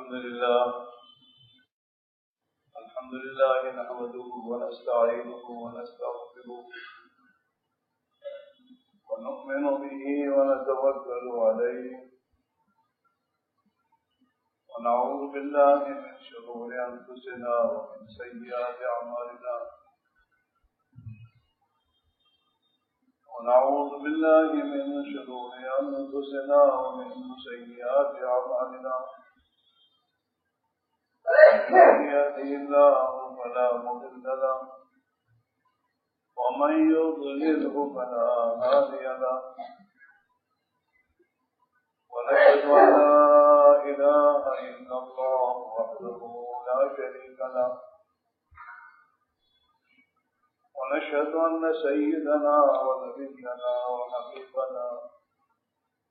الحمد لله نحمده ونستعينه ونستغفره ونؤمن به ونتوكل عليه ونعوذ بالله من شرور أنفسنا ومن سيئات أعمالنا ونعوذ بالله من شرور أنفسنا ومن سيئات أعمالنا من يهده الله فلا مضل له ومن يضلله فلا هادي له ونشهد أن لا إله إلا الله وحده لا شريك له ونشهد أن سيدنا ونبينا وحبيبنا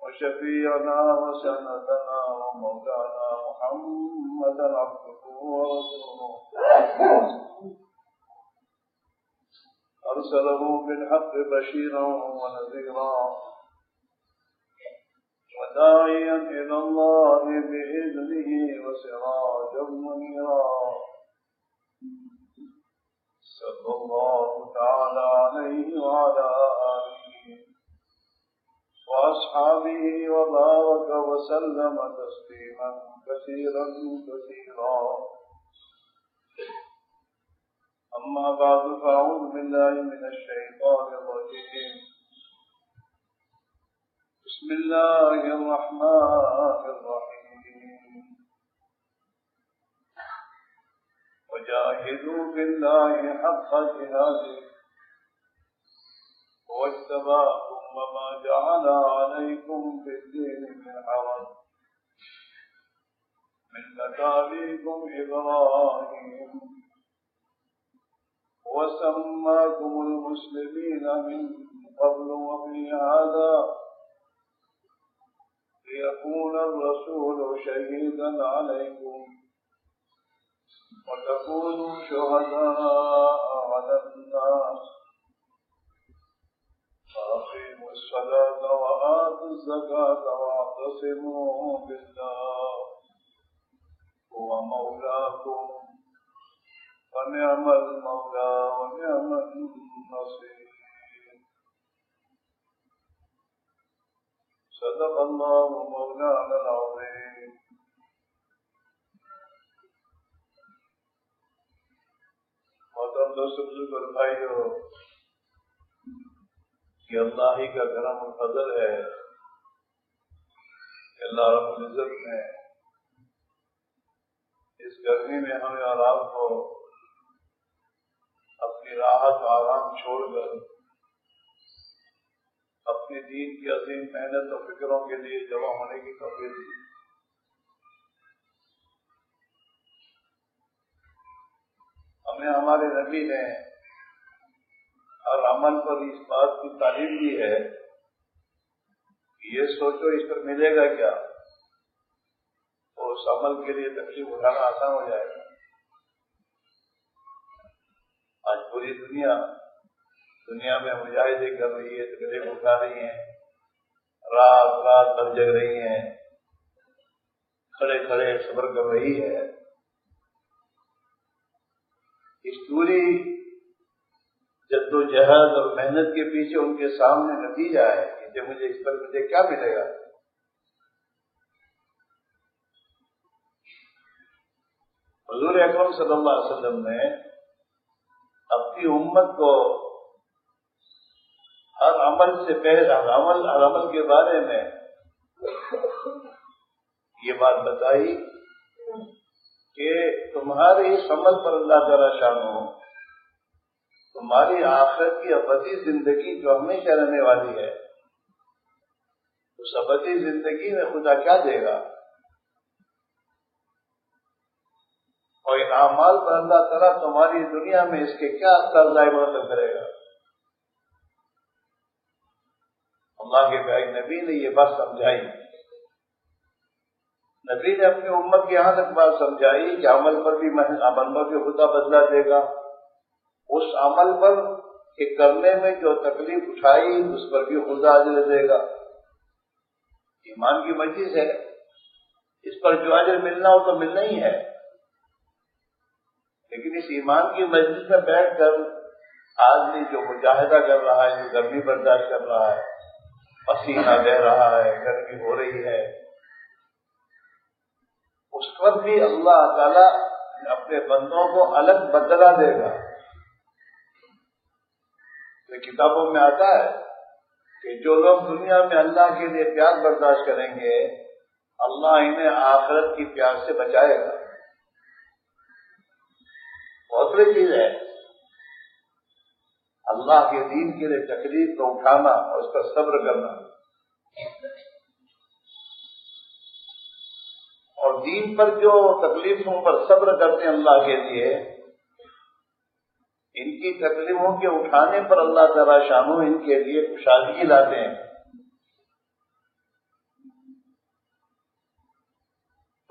وشفيعنا وسندنا ومولانا محمدا عبده ورسوله أرسله بالحق بشيرا ونذيرا وداعيا إلى الله بإذنه وسراجا منيرا صلى الله تعالى عليه وعلى آله وأصحابه وبارك وسلم تسليما كثيرا كثيرا. أما بعد فأعوذ بالله من الشيطان الرجيم. بسم الله الرحمن الرحيم. وجاهدوا بالله حق جهاده هو اجتباكم وما جعل عليكم في الدين من حرج ملة أبيكم إبراهيم وسماكم المسلمين من قبل وفي هذا ليكون الرسول شهيدا عليكم وتكونوا شهداء على الناس فأقيموا الصلاة وآتوا الزكاة واعتصموا بالله هو مولاكم ونعم المولى ونعم النصير. صدق الله مولانا العظيم. محترم دوستو بزرگ اور بھائیو، کہ اللہ ہی کا کرم و فضل ہے کہ اللہ رب العزت نے اس گرمی میں ہمیں اور آپ کو اپنی راحت و آرام چھوڑ کر اپنے دین کی عظیم محنت و فکروں کے لیے جمع ہونے کی توفیق دی. ہمیں ہمارے نبی نے اور عمل پر اس بات کی تعلیم دی ہے کہ یہ سوچو اس پر ملے گا کیا، تو اس عمل کے لیے تکلیف اٹھانا آسان ہو جائے گا. آج پوری دنیا میں مجاہدے کر رہی ہے، تکلیف اٹھا رہی ہیں، رات بھر جگ رہی ہیں، کھڑے کھڑے صبر کر رہی ہے. اس پوری جد و جہد اور محنت کے پیچھے ان کے سامنے نتیجہ ہے کہ مجھے اس پر کیا ملے گا. حضور اکرم صلی اللہ علیہ وسلم نے اپنی امت کو ہر عمل سے پہلے ہر عمل کے بارے میں یہ بات بتائی کہ تمہارے اس عمل پر اللہ تعالی شانہ تمہاری آخرت کی ابدی زندگی جو ہمیشہ رہنے والی ہے، اس ابدی زندگی میں خدا کیا دے گا، اور ان اعمال پر اللہ تعالیٰ تمہاری دنیا میں اس کے کیا اثر ظاہر کرے گا. اللہ کے پیارے نبی نے یہ بات سمجھائی. نبی نے اپنی امت کی یہاں تک بات سمجھائی کہ عمل پر بھی خدا بدلہ دے گا. اس عمل پر کہ کرنے میں جو تکلیف اٹھائی اس پر بھی خدا اجر دے گا. ایمان کی مجلس ہے، اس پر جو اجر ملنا ہو تو ملنا ہی ہے، لیکن اس ایمان کی مجلس میں بیٹھ کر آدمی جو مجاہدہ کر رہا ہے، جو گرمی برداشت کر رہا ہے، پسینہ بہ رہا ہے، گرمی ہو رہی ہے، اس پر بھی اللہ تعالی اپنے بندوں کو الگ بدلہ دے گا۔ یہ کتابوں میں آتا ہے کہ جو لوگ دنیا میں اللہ کے لیے پیاس برداشت کریں گے، اللہ انہیں آخرت کی پیاس سے بچائے گا۔ بہت بڑی چیز ہے اللہ کے دین کے لیے تکلیف کو اٹھانا اور اس پر صبر کرنا، اور دین پر جو تکلیفوں پر صبر کرتے ہیں اللہ کے لیے، ان کی تکلیفوں کے اٹھانے پر اللہ تعالیٰ شانو ان کے لیے خوشحالی لاتے ہیں۔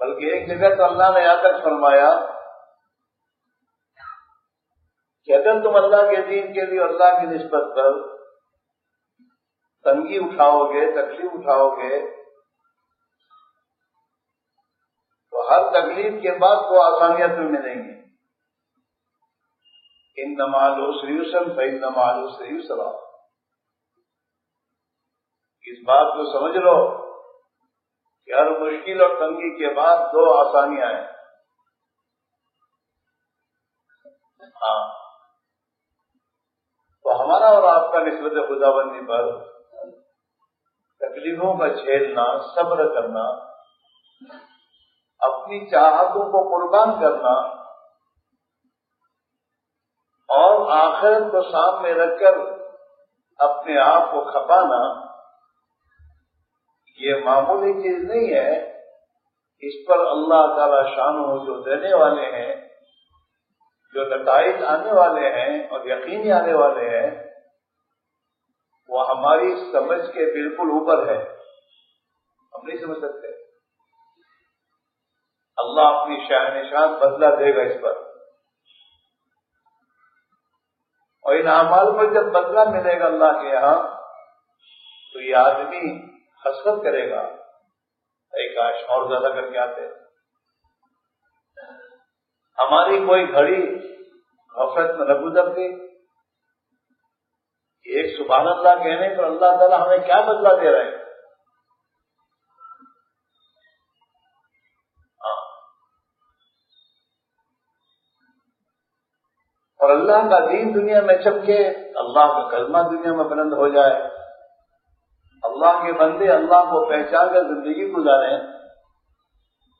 بلکہ ایک جگہ تو اللہ نے یہاں تک فرمایا کہ اگر تم اللہ کے دین کے لیے اللہ کی نسبت پر تنگی اٹھاؤ گے، تکلیف اٹھاؤ گے، تو ہر تکلیف کے بعد وہ آسانیاں تمہیں ملیں گی۔ انما العسر یسرا فإن مع العسر یسرا، اس بات کو سمجھ لو کہ ہر مشکل اور تنگی کے بعد دو آسانیاں ہیں۔ ہاں، تو ہمارا اور آپ کا نسبت خداوندی پر تکلیفوں کا جھیلنا، صبر کرنا، اپنی چاہتوں کو قربان کرنا اور آخرت کو سامنے رکھ کر اپنے آپ کو کھپانا، یہ معمولی چیز نہیں ہے۔ اس پر اللہ تعالی شان جو دینے والے ہیں، جو نتائج آنے والے ہیں اور یقینی آنے والے ہیں، وہ ہماری سمجھ کے بالکل اوپر ہے، ہم نہیں سمجھ سکتے۔ اللہ اپنی شان بدلہ دے گا اس پر، اور ان اعمال پر جب بدلہ ملے گا اللہ کے یہاں تو یہ آدمی حسرت کرے گا، اے کاش اور زیادہ کر کے آتے۔ ہماری کوئی گھڑی غفلت میں نہ گزرتی، ایک سبحان اللہ کہنے پر اللہ تعالیٰ ہمیں کیا بدلہ دے رہے ہیں۔ اور اللہ کا دین دنیا میں چمکے، اللہ کا کلمہ دنیا میں بلند ہو جائے، اللہ کے بندے اللہ کو پہچان کر زندگی گزاریں،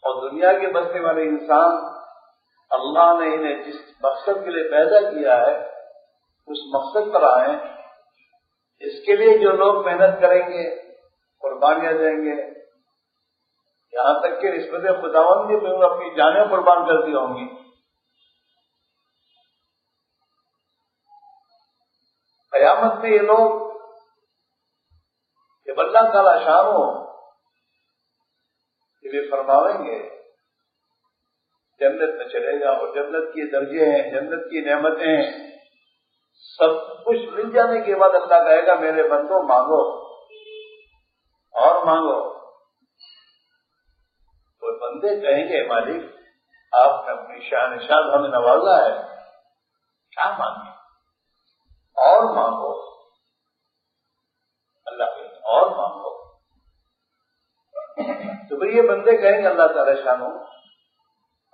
اور دنیا کے بسنے والے انسان اللہ نے انہیں جس مقصد کے لیے پیدا کیا ہے اس مقصد پر آئیں۔ اس کے لیے جو لوگ محنت کریں گے، قربانیاں دیں گے، یہاں تک کہ نسبت خداوند بھی اپنی جانیں قربان کر دی ہوں گی، قیامت میں یہ لوگ جب اللہ تعالیٰ شان ہو یہ فرماویں گے جنت میں چلے جاؤ، اور جنت کے درجے ہیں، جنت کی نعمتیں ہیں، سب کچھ مل جانے کے بعد اللہ کہے گا میرے بندو مانگو اور مانگو۔ تو بندے کہیں گے مالک آپ نے اپنی شان شاد ہمیں نوازا ہے، کیا مانگے؟ اور مانگو۔ اللہ کہے گا اور مانگو۔ تو پھر یہ بندے کہیں گے اللہ تعالی شانو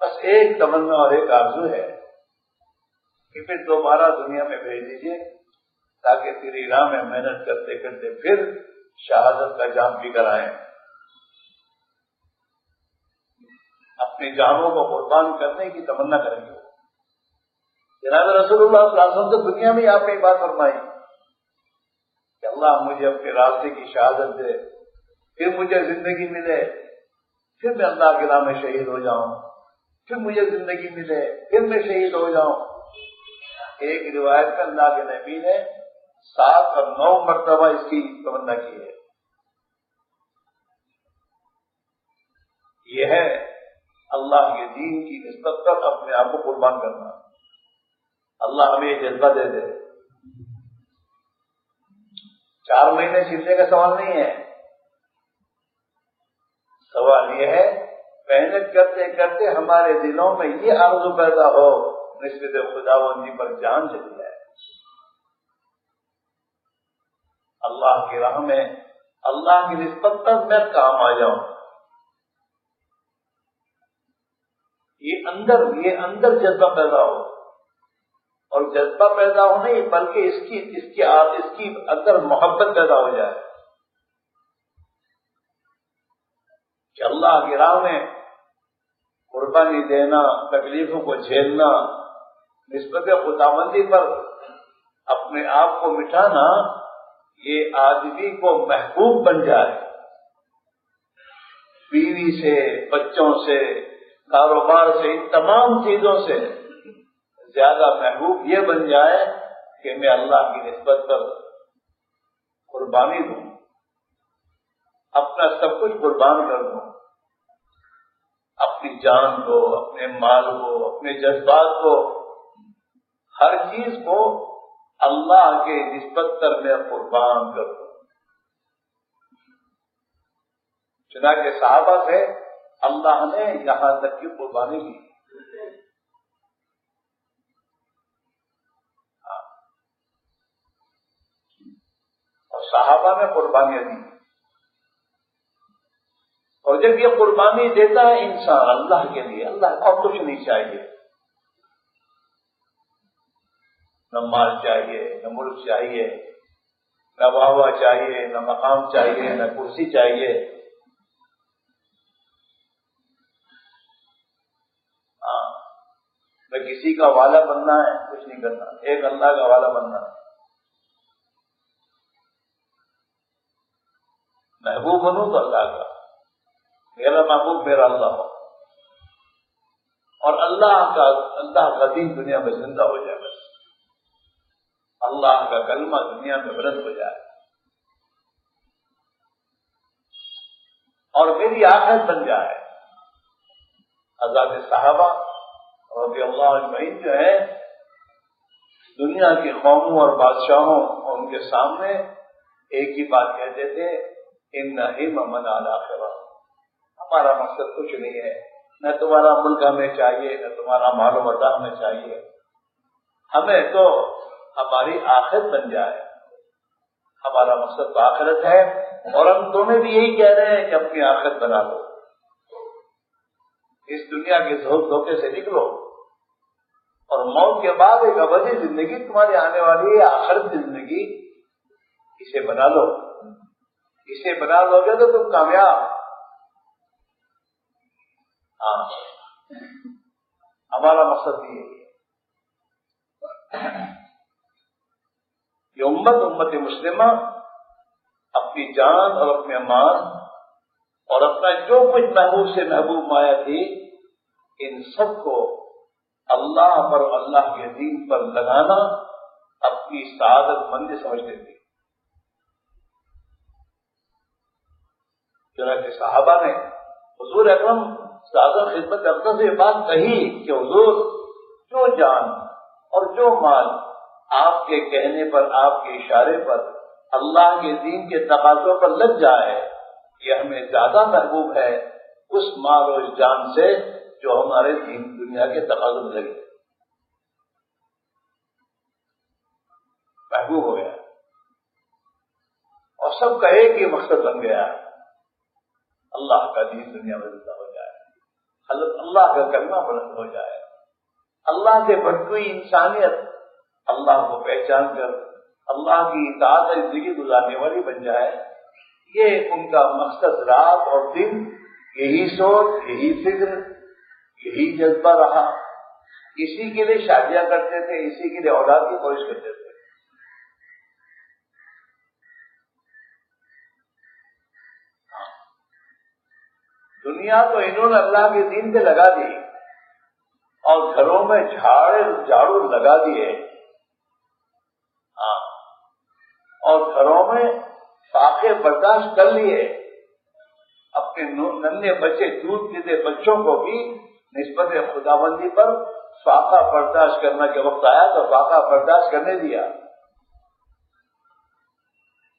بس ایک تمنا اور ایک آرزو ہے کہ پھر دوبارہ دنیا میں بھیج دیجیے تاکہ تیری راہ میں محنت کرتے کرتے پھر شہادت کا جام بھی کرائیں، اپنی جانوں کو قربان کرنے کی تمنا کریں گے۔ جناب رسول اللہ صلی اللہ علیہ وسلم سے دنیا میں آپ نے ایک بات فرمائی کہ اللہ مجھے اپنے راستے کی شہادت دے، پھر مجھے زندگی ملے، پھر میں اللہ کے راہ میں شہید ہو جاؤں، پھر مجھے زندگی ملے، پھر میں شہید ہو جاؤں۔ ایک روایت میں اللہ کے نبی نے 7 اور 9 مرتبہ اس کی تمنا کی ہے۔ یہ ہے اللہ کے دین کی نسبت پر اپنے آپ کو قربان کرنا۔ اللہ ہمیں یہ جذبہ دے دے۔ 4 مہینے سلنے کا سوال نہیں ہے، سوال یہ ہے محنت کرتے کرتے ہمارے دلوں میں یہ آرزو پیدا ہو نسبت خداوندی پر جان چلی جائے، اللہ کی راہ میں اللہ کی نسبت پر میں کام آ جاؤں. یہ اندر جذبہ پیدا ہو، اور جذبہ پیدا ہو نہیں بلکہ اس کی اندر محبت پیدا ہو جائے کہ اللہ کی راہ میں قربانی دینا، تکلیفوں کو جھیلنا، نسبت خداوندی پر اپنے آپ کو مٹانا، یہ آدمی کو محبوب بن جائے. بیوی سے، بچوں سے، کاروبار سے، ان تمام چیزوں سے زیادہ محبوب یہ بن جائے کہ میں اللہ کی نسبت پر قربانی دوں، اپنا سب کچھ قربان کر دوں، اپنی جان کو، اپنے مال کو، اپنے جذبات کو، ہر چیز کو اللہ کے نسبت پر میں قربان کر دوں. چنانچہ صحابہ سے اللہ نے یہاں تک کی قربانی کی. اور صحابہ نے قربانیاں دی، اور جب یہ قربانی دیتا ہے انسان اللہ کے لیے، اللہ کو کچھ نہیں چاہیے، نہ مال چاہیے، نہ ملک چاہیے، نہ واہ چاہیے، نہ مقام چاہیے، نہ کرسی چاہیے. نہ کسی کا والا بننا ہے، کچھ نہیں کرنا، ایک اللہ کا والا بننا ہے. محبوب بنوں تو اللہ کا، میرا محبوب میرا اللہ ہو، اور اللہ کا دین دنیا میں زندہ ہو جائے، بس اللہ کا کلمہ دنیا میں بلند ہو جائے، اور میری آخرت بن جائے. حضرات صحابہ رضی اللہ اجمعین جو ہے دنیا کی قوموں اور بادشاہوں اور ان کے سامنے ایک ہی بات کہتے تھے، ان ہممنا الاخرہ، ہمارا مقصد کچھ نہیں ہے، نہ تمہارا ملک ہمیں چاہیے، نہ تمہارا مال و متاع ہمیں چاہیے، ہمیں تو ہماری آخرت بن جائے، ہمارا مقصد تو آخرت ہے. اور ہم تمہیں بھی یہی کہہ رہے ہیں کہ اپنی آخرت بنا لو، اس دنیا کے دھوکے سے نکلو، اور موت کے بعد ایک ابدی زندگی تمہاری آنے والی ہے، آخرت کی زندگی، اسے بنا لو. اسے بنا لو گے تو تم کامیاب. ہاں، ہمارا مقصد یہ ہے. یہ امت مسلمہ اپنی جان اور اپنے مال اور اپنا جو کچھ محبوب سے محبوب مایا تھی، ان سب کو اللہ پر، اللہ کے دین پر لگانا اپنی سعادت مندی سمجھتے تھے. چنانچہ صحابہ نے حضور اکرم صلی اللہ علیہ وسلم خدمت اکرم سے یہ بات کہی کہ حضور جو جان اور جو مال آپ کے کہنے پر، آپ کے اشارے پر، اللہ کے دین کے تقاضوں پر لگ جائے، یہ ہمیں زیادہ محبوب ہے اس مال اور اس جان سے جو ہمارے دین دنیا کے تقاضوں میں لگے. محبوب ہو گیا اور سب کہے کہ مقصد بن گیا، اللہ کا دین دنیا میں زندہ ہو جائے، اللہ کا کلمہ بلند ہو جائے، اللہ سے بھٹکی انسانیت اللہ کو پہچان کر اللہ کی اطاعت زندگی گزارنے والی بن جائے. یہ ان کا مقصد رات اور دن، یہی سوچ، یہی فکر، یہی جذبہ رہا. اسی کے لیے شادیاں کرتے تھے، اسی کے لیے اولاد کی کوشش کرتے تھے. دنیا تو انہوں نے اللہ کے دین پہ لگا دی اور گھروں میں جھاڑو لگا دیے، اور گھروں میں فاقے برداشت کر لیے. اپنے ننھے بچے، دودھ پیتے بچوں کو بھی نسبت خداوندی پر فاقہ برداشت کرنے کے وقت آیا تو فاقہ برداشت کرنے دیا.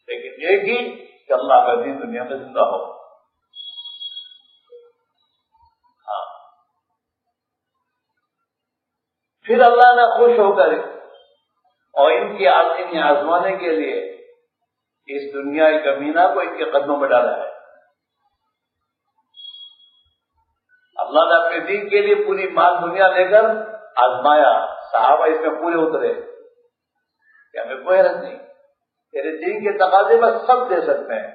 لیکن ایک ہی کہ اللہ کا دین دنیا میں زندہ ہو. پھر اللہ نے خوش ہو کر اور انہیں آزمانے کے لیے اس دنیا کمینہ کو ان کے قدموں میں ڈالا ہے. اللہ نے اپنے دین کے لیے پوری مال دنیا لے کر آزمایا. صحابہ اس میں پورے اترے کہ ہمیں کوئی حرج نہیں، تیرے دین کے تقاضے میں سب دے سکتے ہیں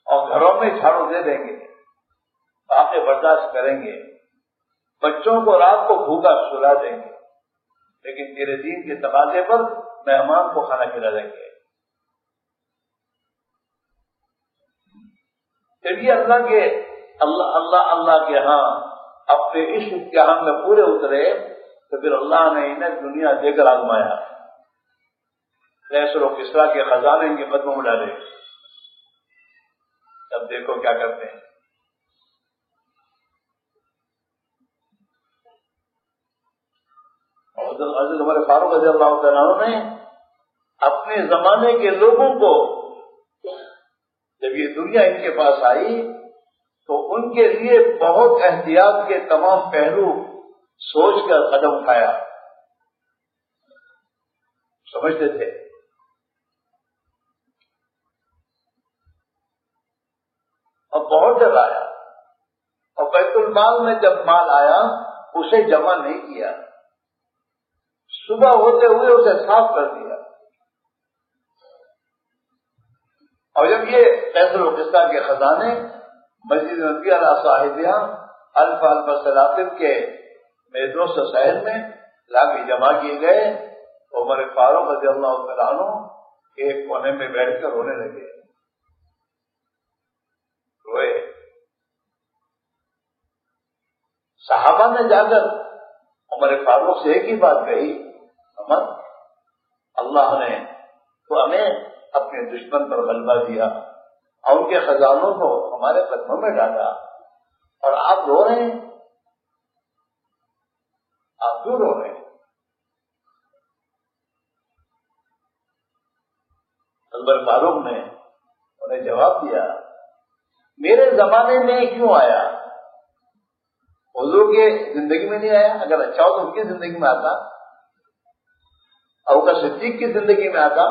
اور گھروں میں جھاڑو دے دیں گے، آنکھیں برداشت کریں گے، بچوں کو رات کو بھوکا سلا دیں گے، لیکن تیرے دین کے تقاضے پر مہمان کو کھانا کھلا دیں گے. جب یہ اللہ کے ہاں اپنے عشق کے ہم میں پورے اترے تو پھر اللہ نے انہیں دنیا دے کر آزمایا. کیسر و کسرا کے خزانے ان کے قدموں میں ڈالے. اب دیکھو کیا کرتے ہیں. حضرت عمر فاروق رضی اللہ تعالیٰ عنہ نے اپنے زمانے کے لوگوں کو جب یہ دنیا ان کے پاس آئی تو ان کے لیے بہت احتیاط کے تمام پہلو سوچ کر قدم اٹھایا. سمجھتے تھے اور بہت جگہ آیا اور بیت المال میں جب مال آیا اسے جمع نہیں کیا، صبح ہوتے ہوئے اسے صاف کر دیا. اور جب یہ کیسر و قسطہ کے خزانے مسجد نبی علیہ صاحبہ الف سلاطن کے میرے دوست شہر میں لا کے جمع کیے گئے، عمر فاروق رضی اللہ تعالیٰ عنہ ایک کونے میں بیٹھ کر رونے لگے. روئے. صحابہ نے جا کر عمر فاروق سے ایک ہی بات کہی، عمر اللہ نے تو ہمیں اپنے دشمن پر غلبہ دیا اور ان کے خزانوں کو ہمارے قدموں میں ڈالا اور آپ رو رہے ہیں، آپ کیوں رو رہے ہیں؟ عمر فاروق نے انہیں جواب دیا، میرے زمانے میں کیوں آیا؟ حضور کے زندگی میں نہیں آیا. اگر اچھا ہو تو ان کی زندگی میں آتا، ابو بکر صدیق کی زندگی میں آتا.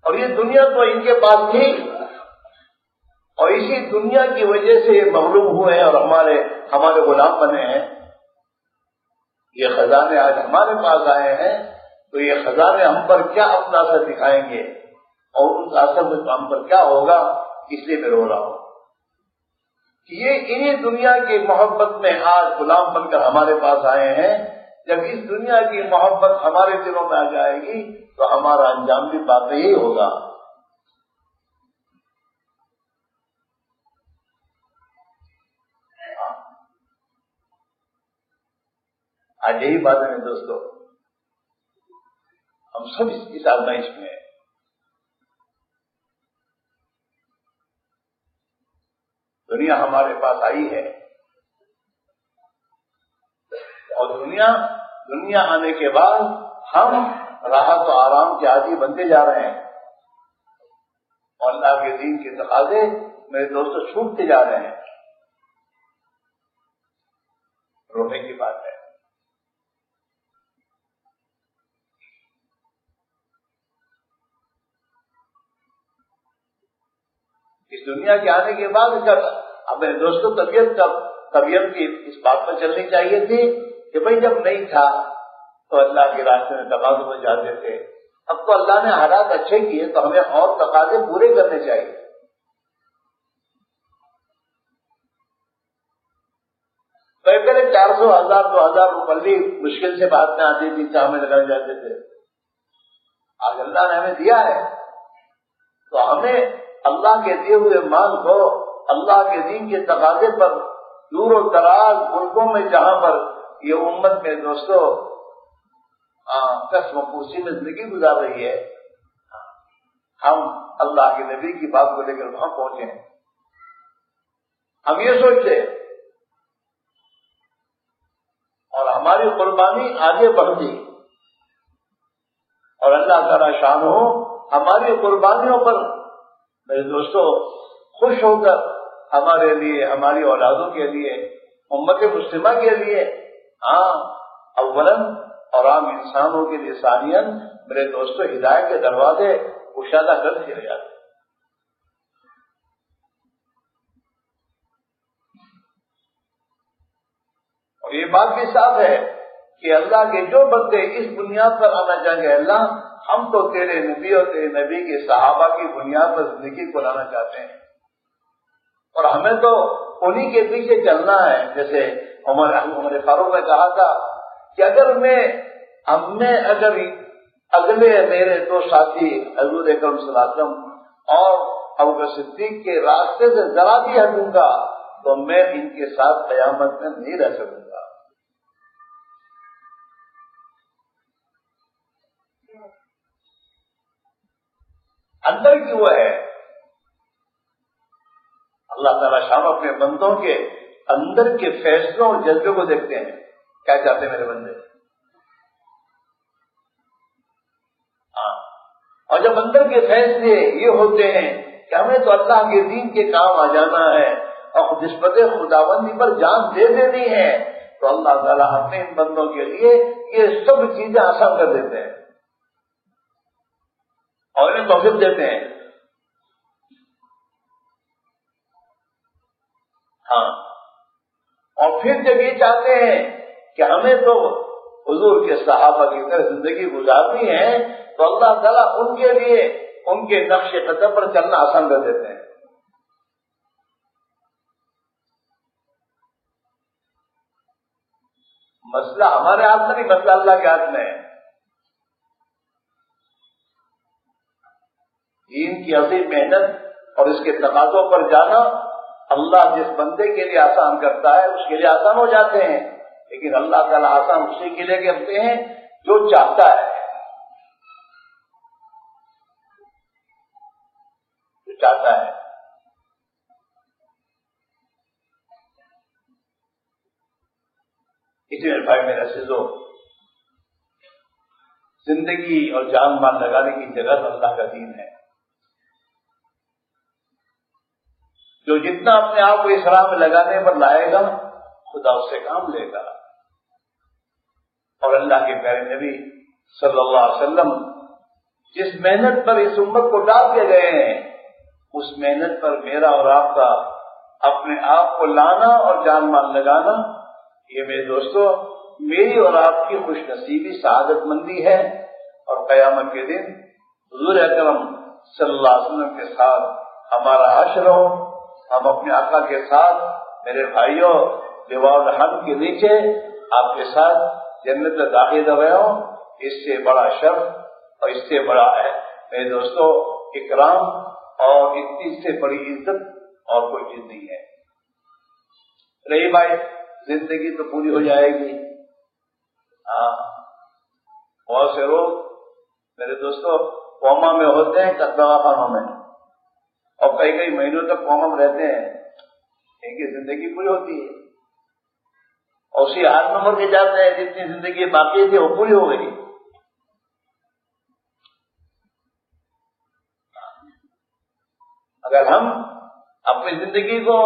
اور یہ دنیا تو ان کے پاس تھی اور اسی دنیا کی وجہ سے یہ مغلوب ہوئے ہیں اور ہمارے غلام بنے ہیں. یہ خزانے آج ہمارے پاس آئے ہیں تو یہ خزانے ہم پر کیا اپنا اثر دکھائیں گے اور اس اثر میں ہم پر کیا ہوگا. اس لیے میں رو رہا ہوں کہ یہ انہی دنیا کی محبت میں آج غلام بن کر ہمارے پاس آئے ہیں. جب اس دنیا کی محبت ہمارے دلوں میں آ جائے گی تو ہمارا انجام بھی بات یہی ہوگا. آج یہی بات ہے دوستو، ہم سب اس آزمائش میں ہیں. دنیا ہمارے پاس آئی ہے اور دنیا آنے کے بعد ہم راحت و آرام کے عادی بنتے جا رہے ہیں اور اللہ کے دین کے تقاضے میرے دوستوں چھوٹتے جا رہے ہیں. رونے کی بات ہے. اس دنیا کے آنے کے بعد اب میرے دوستوں طبیعت کی اس بات پر چلنی چاہیے تھی کہ بھئی جب نہیں تھا تو اللہ کے راستے میں تقاضوں میں جاتے تھے. اب تو اللہ نے حالات اچھے کیے تو ہمیں اور تقاضے پورے کرنے چاہیے. پہلے 400 1000 2000 روپے مشکل سے بات میں آتی تھی، چاہ میں لگانے جاتے تھے. آج اللہ نے ہمیں دیا ہے تو ہمیں اللہ کے دیے ہوئے مال کو اللہ کے دین کے تقاضے پر دور و دراز ملکوں میں جہاں پر یہ امت میں دوستوں قسم پوسی میں زندگی گزار رہی ہے، ہم اللہ کے نبی کی بات کو لے کر وہاں پہنچے ہیں. ہم یہ سوچتے اور ہماری قربانی آگے بڑھتی اور اللہ تعالی شان ہو ہماری قربانیوں پر میرے دوستوں خوش ہو کر ہمارے لیے، ہماری اولادوں کے لیے، امت مسلمہ کے لیے، ہاں اولاً اور عام انسانوں کے لیے ثانیاً میرے دوستو ہدایت کے دروازے کشادہ کر دیے جاتے ہیں۔ اور یہ بات بھی صاف ہے کہ اللہ کے جو بندے اس بنیاد پر آنا چاہیں گے، اللہ ہم تو تیرے نبی اور تیرے نبی کے صحابہ کی بنیاد پر زندگی کو لانا چاہتے ہیں، اور ہمیں تو انہی کے پیچھے چلنا ہے۔ جیسے عمر فاروق نے کہا تھا کہ اگر اگلے میرے دو ساتھی حضور اکرم صلی اللہ علیہ وسلم اور ابوبکر صدیق کے راستے سے ذرا بھی ہٹوں گا تو میں ان کے ساتھ قیامت میں نہیں رہ سکوں گا۔ اندر کی وہ ہے، اللہ تعالیٰ شام اپنے بندوں کے اندر کے فیصلوں اور جذبے کو دیکھتے ہیں، کیا چاہتے ہیں میرے بندے۔ اور جب اندر کے فیصلے یہ ہوتے ہیں کہ ہمیں تو اللہ کے دین کے کام آ جانا ہے اور نسبت خداوندی پر جان دے دینی ہے، تو اللہ تعالیٰ اپنے ان بندوں کے لیے یہ سب چیزیں آسان کر دیتے ہیں اور انہیں توفیق دیتے ہیں۔ ہاں، اور پھر جب یہ چاہتے ہیں کہ ہمیں تو حضور کے صحابہ کی طرح زندگی گزارنی ہے، تو اللہ تعالیٰ ان کے لیے ان کے نقش قدم پر چلنا آسان کر دیتے ہیں۔ مسئلہ ہمارے ہاتھ میں نہیں، مسئلہ اللہ کے ہاتھ میں ہے۔ دین کی عظیم محنت اور اس کے تقاضوں پر جانا اللہ جس بندے کے لیے آسان کرتا ہے اس کے لیے آسان ہو جاتے ہیں، لیکن اللہ تعالیٰ آسان اسی کے لیے کرتے ہیں جو چاہتا ہے، جو چاہتا ہے۔ اسی میں بھائی میرا عزیزو، زندگی اور جان مال لگانے کی جگہ اللہ کا دین ہے۔ جو جتنا اپنے آپ کو اس راہ میں لگانے پر لائے گا خدا اس سے کام لے گا۔ اور اللہ کے پیارے نبی صلی اللہ علیہ وسلم جس محنت پر اس امت کو ڈال کے گئے ہیں، اس محنت پر میرا اور آپ کا اپنے آپ کو لانا اور جان مال لگانا، یہ میرے دوستو میری اور آپ کی خوش نصیبی سعادت مندی ہے۔ اور قیامت کے دن حضور اکرم صلی اللہ علیہ وسلم کے ساتھ ہمارا حشر ہو، ہم اپنے آقا کے ساتھ میرے بھائیوں لواء الحمد کے نیچے آپ کے ساتھ جنت میں داخل ہو رہے ہوں، اس سے بڑا شرف اور اس سے بڑا ہے میرے دوستو اکرام اور اس سے بڑی عزت اور کوئی چیز نہیں ہے۔ رہی بھائی زندگی تو پوری ہو جائے گی، ہاں بہت سے لوگ میرے دوستو کوما میں ہوتے ہیں، دواخانوں میں، اور کئی مہینوں تک کوما میں رہتے ہیں، ان کی زندگی پوری ہوتی ہے، اور اسی حال میں مر کے جاتے ہیں جتنی زندگی باقی تھی وہ پوری ہو گئی۔ اگر ہم اپنی زندگی کو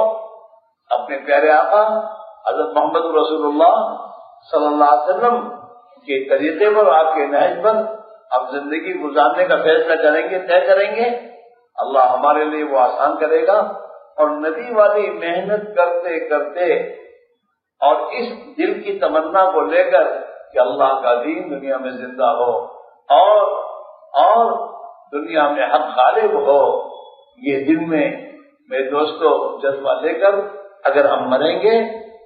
اپنے پیارے آقا حضرت محمد رسول اللہ صلی اللہ علیہ وسلم کے طریقے پر، آپ کے نہج پر اب زندگی گزارنے کا فیصلہ کریں گے، طے کریں گے، اللہ ہمارے لیے وہ آسان کرے گا۔ اور نبی والی محنت کرتے کرتے اور اس دل کی تمنا کو لے کر کہ اللہ کا دین دنیا میں زندہ ہو اور دنیا میں حق غالب ہو، یہ دل میں میرے دوستو جذبہ لے کر اگر ہم مریں گے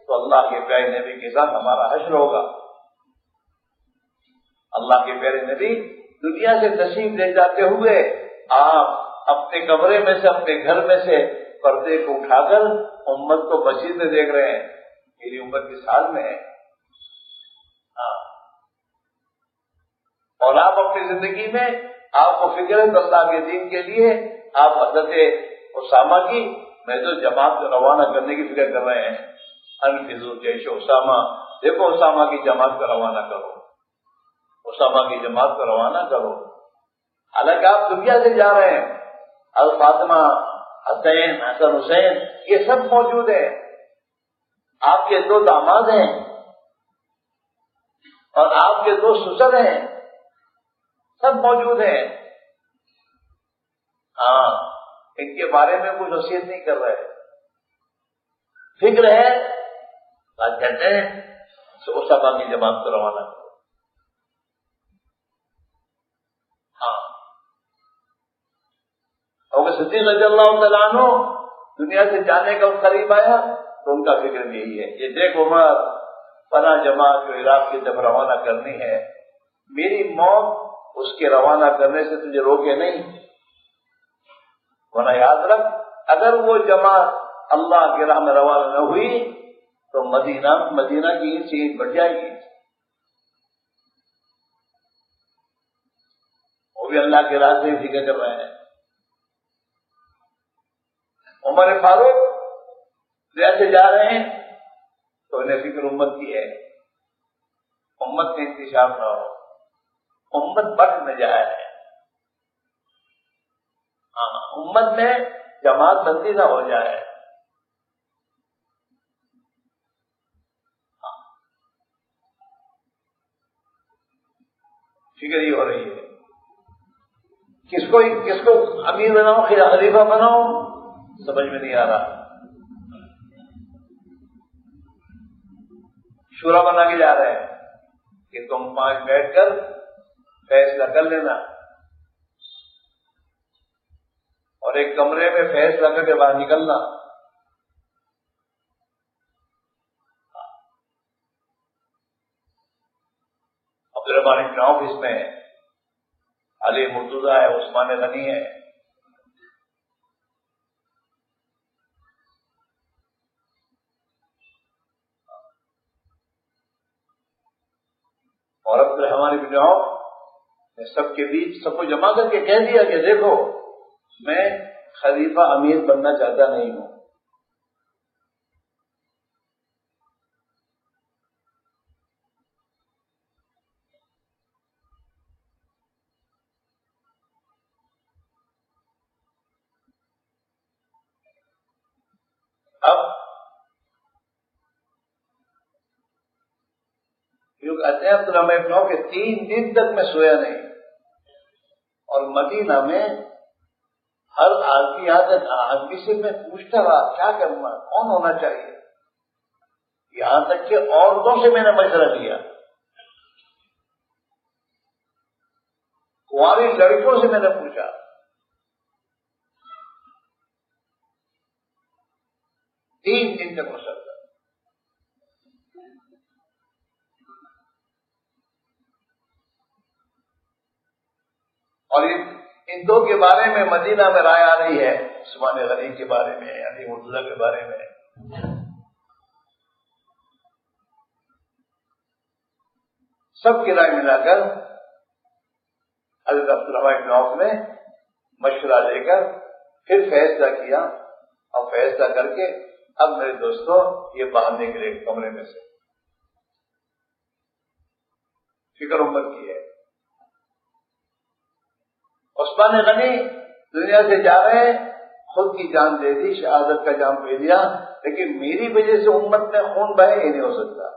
تو اللہ کے پیارے نبی کے ساتھ ہمارا حشر ہوگا۔ اللہ کے پیارے نبی دنیا سے تشریف لے جاتے ہوئے آپ اپنے کمرے میں سے، اپنے گھر میں سے پردے کو اٹھا کر امت کو مسجد میں دیکھ رہے ہیں، میری امت کی سال میں ہے، ہاں، اور آپ اپنی زندگی میں آپ کو فکر ہے تو اللہ کے دین کے لیے آپ حضرت اسامہ کی میں تو جماعت کو روانہ کرنے کی فکر کر رہے ہیں۔ انفذوا جیش اسامہ، دیکھو اسامہ کی جماعت کو روانہ کرو، اسامہ کی جماعت کو روانہ کرو۔ حالانکہ آپ دنیا سے جا رہے ہیں، حضرت فاطمہ حسین حسن حسین یہ سب موجود ہیں، آپ کے 2 داماد ہیں اور آپ کے 2 سسر ہیں، سب موجود ہیں۔ ہاں، ان کے بارے میں کچھ وصیت نہیں کر رہے، فکر ہے بات کہتے ہیں تو اسامہ کی جماعت کو روانہ کرو۔ ہاں، اور صدیق رضی اللہ تعالیٰ عنہ دنیا سے جانے کا قریب آیا تو ان کا فکر بھی یہی ہے، یہ دیکھ عمر فلاں جماعت جو عراق کی طرف روانہ کرنی ہے، میری موت اس کے روانہ کرنے سے تجھے روکے نہیں، ورنہ یاد رکھ اگر وہ جماعت اللہ کی راہ میں روانہ نہ ہوئی تو مدینہ کی چیز بڑھ جائے گی، وہ بھی اللہ کے راہ سے ہی فکر کر رہے ہیں۔ عمر فاروق جیسے جا رہے ہیں تو انہیں فکر امت کی ہے، امت میں انتشار نہ ہو، امت بٹ نہ جائے، امت میں جماعت بندی نہ ہو جائے۔ فکر یہ ہو رہی ہے کس کو امیر بناؤ خلیفہ بناؤ، سمجھ میں نہیں آ رہا۔ شورا بنا کے جا رہے ہیں کہ تم 5 بیٹھ کر فیصلہ کر لینا، اور ایک کمرے میں فیصلہ کر کے باہر نکلنا۔ عبدالرحمن بن عوف اس میں ہے، علی مرتضیٰ ہے، عثمان غنی ہے، اور عبدالرحمن بن عوف نے سب کے بیچ سب کو جمع کر کے کہہ دیا کہ دیکھو میں خلیفہ امیر بننا چاہتا نہیں ہوں، اب جو کہتے ہیں عبدالرحمن بن عوف کہ 3 دن تک میں سویا نہیں، اور مدینہ میں ہر آدمی سے میں پوچھتا رہا کیا کرنا، کون ہونا چاہیے، یہاں تک کہ عورتوں سے میں نے مشورہ لیا، کنواری لڑکیوں سے میں نے پوچھا، تین دن تک مسلسل۔ اور ان 2 کے بارے میں مدینہ میں رائے آ رہی ہے، عثمان غنی کے بارے میں، علی مرتضیٰ کے بارے میں۔ سب کی رائے ملا کر حضرت عبدالرحمن بن عوف نے مشورہ لے کر پھر فیصلہ کیا، اور فیصلہ کر کے اب میرے دوستوں یہ باہر نکلے کمرے میں سے، فکر امت کی ہے۔ عثمان غنی دنیا سے جا رہے ہیں، خود کی جان دے دی، شہادت کا جام دے دیا، لیکن میری وجہ سے امت میں خون بہے یہ نہیں ہو سکتا۔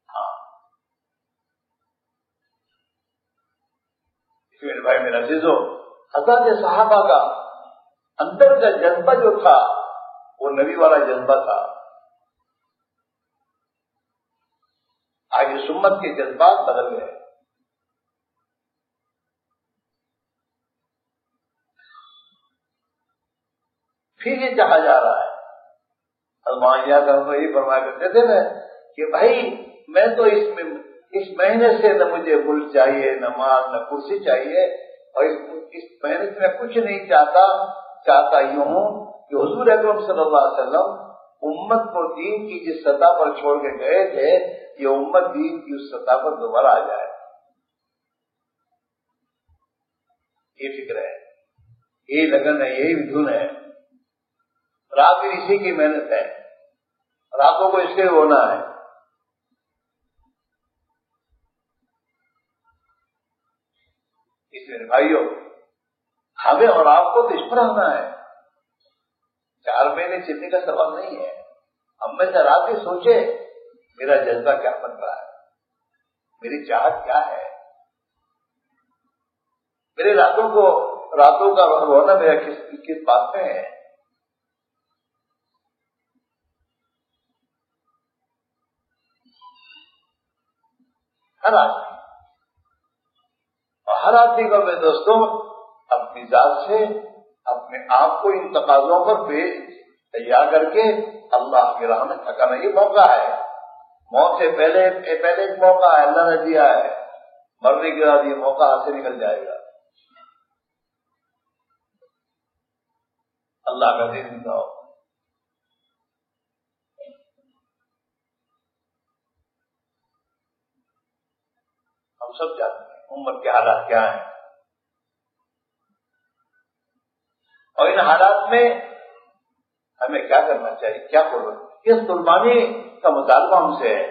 ہاں میرے بھائی میرا عزیزو، حضرت صحابہ کا اندر کا جذبہ جو تھا وہ نبی والا جذبہ تھا۔ آج اس امت کے جذبات بدل گئے۔ پھر یہ کہا جا رہا ہے، المانیہ کا تو یہ فرمایا کرتے تھے نا کہ بھائی میں تو اس مہینے سے نہ مجھے ملک چاہیے، نہ مال، نہ کرسی چاہیے، اور اس مہینے سے میں کچھ نہیں چاہتا یوں ہوں کہ حضور اکرم صلی اللہ علیہ وسلم امت کو دین کی جس سطح پر چھوڑ کے گئے تھے، یہ امت دین کی اس سطح پر دوبارہ آ جائے۔ یہ فکر ہے، یہی لگن ہے، یہی دھن ہے، رات بھی اسی کی محنت ہے، راتوں کو اس کے ہونا ہے۔ اس میں بھائیوں ہمیں اور آپ کو تو اس پر آنا ہے. 4 مہینے چلنے کا سوال نہیں ہے. اب میں ذرا کے سوچے میرا جذبہ کیا بن رہا ہے, میری چاہت کیا ہے, میرے راتوں کا رونا میرا کس بات میں ہے. ہر آدمی کو میں دوستوں اپنی ذات سے اپنے آپ کو ان تقاضوں پر تیار کر کے اللہ کی راہ میں تھکانا. یہ موقع ہے, موت سے پہلے ایک موقع ہے اللہ نے دیا ہے. مرنے کے بعد یہ موقع ہاتھ سے نکل جائے گا. اللہ کا دین دو. ہم سب جانتے ہیں امت کے حالات کیا ہیں, اور ان حالات میں ہمیں کیا کرنا چاہیے, کیا قربانی, کس قربانی کا مطالبہ ہم سے ہے.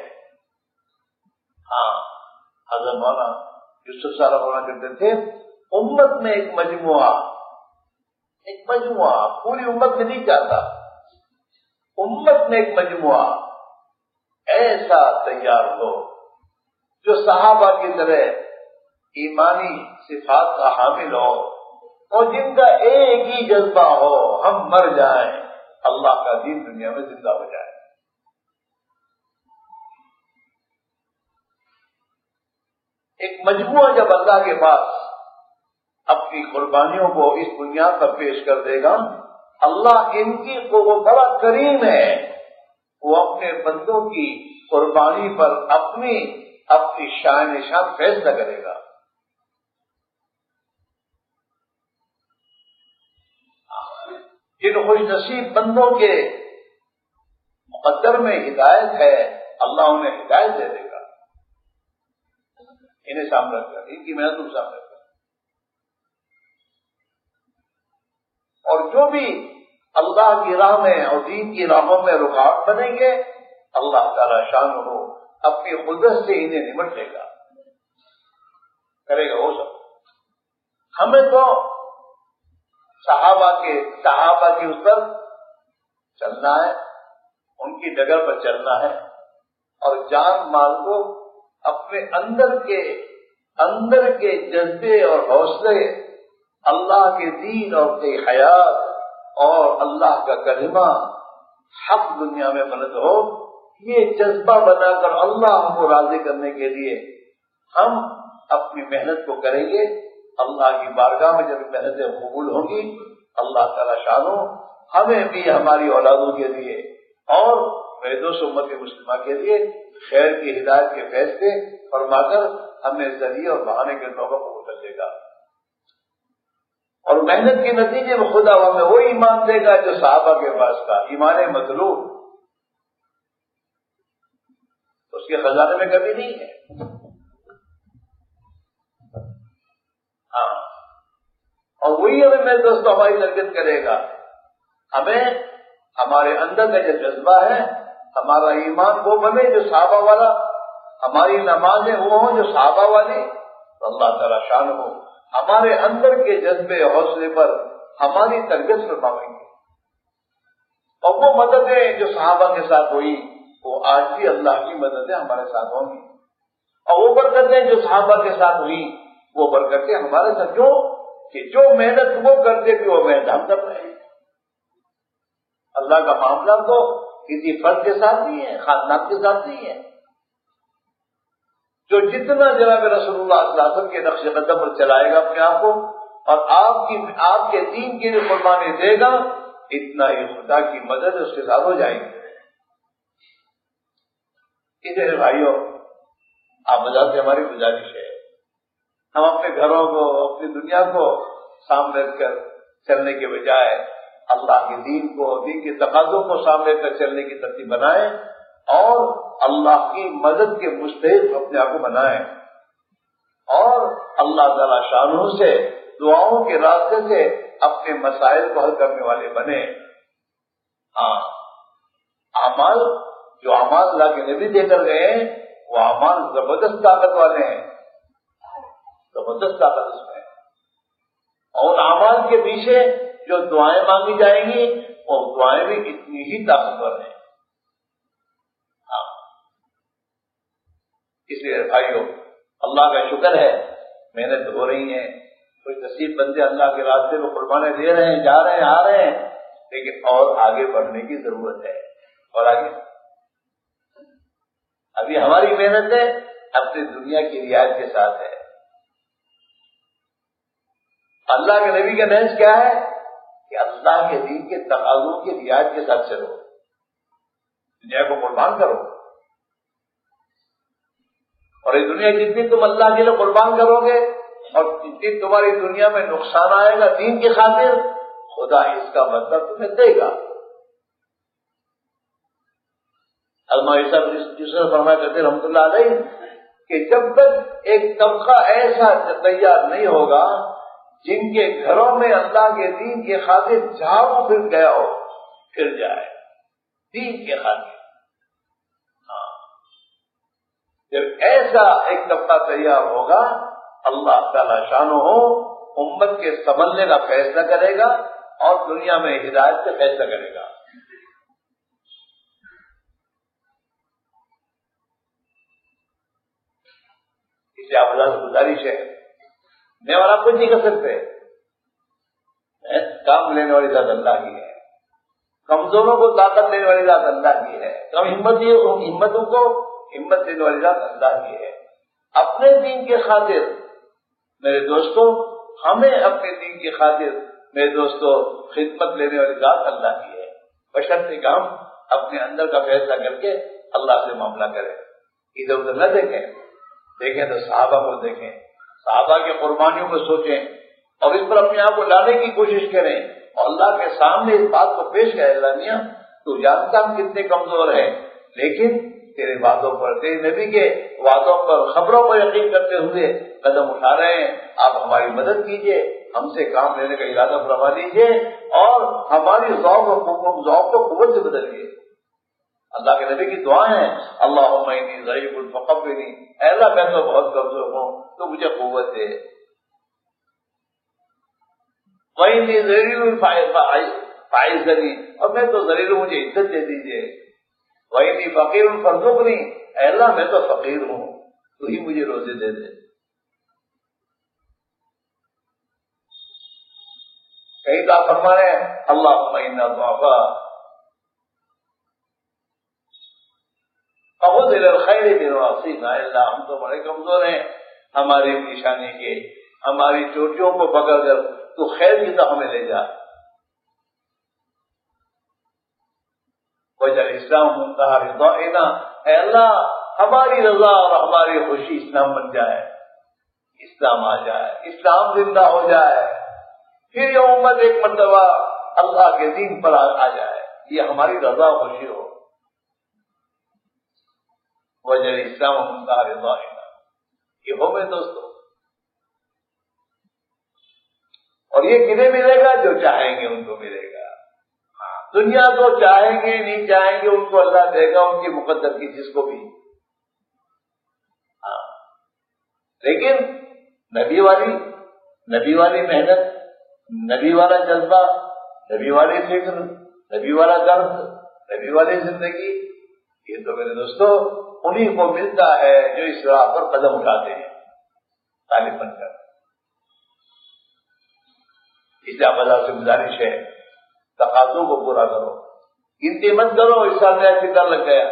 ہاں حضرت مولانا یوسف صاحب ہونا کرتے تھے, امت میں ایک مجموعہ پوری امت میں نہیں چاہتا, امت میں ایک مجموعہ ایسا تیار ہو جو صحابہ کی طرح ایمانی صفات کا حامل ہو, اور جن کا ایک ہی جذبہ ہو, ہم مر جائیں اللہ کا دین دنیا میں زندہ ہو جائے. ایک مجموعہ جب اللہ کے پاس اپنی قربانیوں کو اس بنیاد پر پیش کر دے گا, اللہ ان کی وہ بڑا کریم ہے, وہ اپنے بندوں کی قربانی پر اپنی شان نشان فیصلہ کرے گا. جن خوش نصیب بندوں کے مقدر میں ہدایت ہے, اللہ انہیں ہدایت دے دے گا. انہیں سامنے رکھ کر, ان کی محنت کو سامنے رکھ کر, اور جو بھی اللہ کی راہ میں اور دین کی راہوں میں رکاوٹ بنیں گے, اللہ تعالی شان ہو اپنی قدرت سے انہیں نمٹ لے گا, کرے گا وہ سب. ہمیں تو صحابہ کی اس پر چلنا ہے, ان کی ڈگر پر چلنا ہے, اور جان مال کو اپنے اندر کے جذبے اور حوصلے اللہ کے دین اور کے حیات اور اللہ کا کلمہ حق دنیا میں بلند ہو, یہ جذبہ بنا کر اللہ کو راضی کرنے کے لیے ہم اپنی محنت کو کریں گے. اللہ کی بارگاہ میں جب محنتیں قبول ہوں گی, اللہ تعالی شانو ہمیں بھی ہماری اولادوں کے لیے اور دوست امت مسلمہ کے لیے خیر کی ہدایت کے فیصلے فرما کر ہمیں ذریعے اور بہانے کے توبہ کو کر دے گا, اور محنت کے نتیجے میں خدا ہمیں وہ ایمان دے گا جو صحابہ کے پاس تھا, ایمان مطلوب. اس کے خزانے میں کمی نہیں ہے. ہاں, اور وہی ہمیں میرے دوستوں ہماری تربیت کرے گا. ہمیں ہمارے اندر کا جو جذبہ ہے, ہمارا ایمان وہ بنے جو صحابہ والا, ہماری نمازیں وہ ہوں جو صحابہ والی, تو اللہ تعالی شان ہو ہمارے اندر کے جذبے حوصلے پر ہماری تربیت فرمائیں گے. اور وہ مددیں جو صحابہ کے ساتھ ہوئی وہ آج بھی اللہ کی مددیں ہمارے ساتھ ہوں گی, اور وہ برکتیں جو صحابہ کے ساتھ ہوئی وہ برکتیں ہمارے ساتھ, کیوں کہ جو محنت وہ کرتے تھے وہ محنت ہم کر رہے ہیں. اللہ کا معاملہ تو کسی فرد کے ساتھ نہیں ہے, خاندان کے ساتھ نہیں ہے. جو جتنا جناب رسول اللہ صلی اللہ علیہ وسلم کے نقش قدم پر چلائے گا اپنے آپ کو, اور آپ کے دین کے لیے قربانی دے گا, اتنا ہی خدا کی مدد اس کے ساتھ ہو جائے گی. ادھر بھائیوں, آپ بتا سے ہماری گزارش ہے, ہم اپنے گھروں کو اپنی دنیا کو سامنے رکھ کر چلنے کے بجائے اللہ کے دین کو, دین کے تقاضوں کو سامنے رکھ کر چلنے کی ترتیب بنائیں, اور اللہ کی مدد کے مستحق اپنے آپ کو بنائیں, اور اللہ تعالی شانوں سے دعاؤں کے راستے سے اپنے مسائل کو حل کرنے والے بنے. ہاں, اعمال جو اعمال اللہ کے نبی دے کر گئے وہ اعمال زبردست طاقت والے ہیں, زبردست طاقت اس میں. اور اعمال کے پیچھے جو دعائیں مانگی جائیں گی وہ دعائیں بھی اتنی ہی طاقتور ہیں. اس لیے بھائیو اللہ کا شکر ہے محنت ہو رہی ہے. کوئی نصیب بندے اللہ کے راستے میں قربانیں دے رہے ہیں, جا رہے ہیں, آ رہے ہیں, لیکن اور آگے بڑھنے کی ضرورت ہے. اور آگے ابھی ہماری محنتیں اپنی دنیا کی رعایت کے ساتھ ہے. اللہ کے نبی کا نہج کیا ہے کہ اللہ کے دین کے تقاضوں کی رعایت کے ساتھ چلو, دنیا کو قربان کرو. اور یہ دنیا جتنی تم اللہ کے لیے قربان کرو گے اور جتنی تمہاری دنیا میں نقصان آئے گا دین کی خاطر, خدا اس کا بدلہ تمہیں دے گا. علامہ فرمایا کرتے رحمۃ اللہ علیہ کہ جب تک ایک طبقہ ایسا تیار نہیں ہوگا جن کے گھروں میں اللہ کے دین کی خاطر جھاڑو پھر گیا ہو, پھر جائے دین کی خاطر. جب ایسا ایک طبقہ تیار ہوگا اللہ تعالی شانہ ہو امت کے سنبھلنے کا فیصلہ کرے گا اور دنیا میں ہدایت سے فیصلہ کرے گا. اسے آپ اللہ سے گزارش ہے, میں اور آپ کچھ نہیں کر سکتے. کام لینے والی ذات اللہ کی ہے, کمزوروں کو طاقت دینے والی ذات اللہ کی ہے, کم ہمتوں کو ہمت دینے والی ذات اللہ کی ہے. اپنے دین کے خاطر میرے دوستوں, ہمیں اپنے دین کی خاطر میرے دوستوں خدمت لینے والی ذات اللہ کی ہے. بشرطے کہ ہم اپنے اندر کا فیصلہ کر کے اللہ سے معاملہ کریں, ادھر ادھر نہ دیکھیں تو صحابہ کو دیکھیں, صحابہ کی قربانیوں کو سوچیں اور اس پر اپنے آپ کو لانے کی کوشش کریں اور اللہ کے سامنے اس بات کو پیش کریں, اللہ میاں تو جانتا ہم کتنے کمزور ہیں, لیکن تیرے وعدوں پر, تیرے نبی کے وعدوں پر, خبروں پر یقین کرتے ہوئے قدم اٹھا رہے ہیں. آپ ہماری مدد کیجیے, ہم سے کام لینے کا ارادہ فرما دیجیے اور ہماری ذوق کو قوت سے بدلیے. اللہ کے نبی کی دعائیں ہیں, اللہم انی ضعیف فقوینی, اے اللہ میں تو بہت کمزور ہوں تو مجھے قوت دے. وانی ذلیل فاعزنی, اور میں تو ذلیل ہوں مجھے عزت دے دیجیے. وانی فقیر فارزقنی, اے اللہ میں تو فقیر ہوں تو ہی مجھے روزے دے دے. کہیں تو آپ فرما رہے ہیں اللہم انا ضعفاء فخذ الی الخیر بنواصینا, اے اللہ ہم تو بڑے کمزور ہیں, ہماری نشانی کے, ہماری چوٹیوں کو پکڑ کر تو خیر کی طرف ہمیں لے جا. وجعل اسلام منتہا رضائنا, اے اللہ ہماری رضا اور ہماری خوشی اسلام بن جائے, اسلام آ جائے, اسلام زندہ ہو جائے, پھر یہ امت ایک مرتبہ اللہ کے دین پر آ جائے, یہ ہماری رضا خوشی ہو. وجعل اسلام منتہا رضائنا, یہ ہو میرے دوستوں. اور یہ کنہیں ملے گا جو چاہیں گے ان کو ملے گا. دنیا تو چاہیں گے نہیں چاہیں گے ان کو اللہ دے گا, ان کی مقدر کی جس کو بھی. لیکن نبی والی محنت, نبی والا جذبہ, نبی والی فکر, نبی والا درد, نبی والی زندگی, یہ تو میرے دوستوں انہیں کو ملتا ہے جو اس راہ پر قدم اٹھاتے ہیں طالب بن کر. اس لیے اللہ سے گزارش ہے تقاضوں کو پورا کرو, گنتی مت کرو اس سال میرا فکر لگ گیا,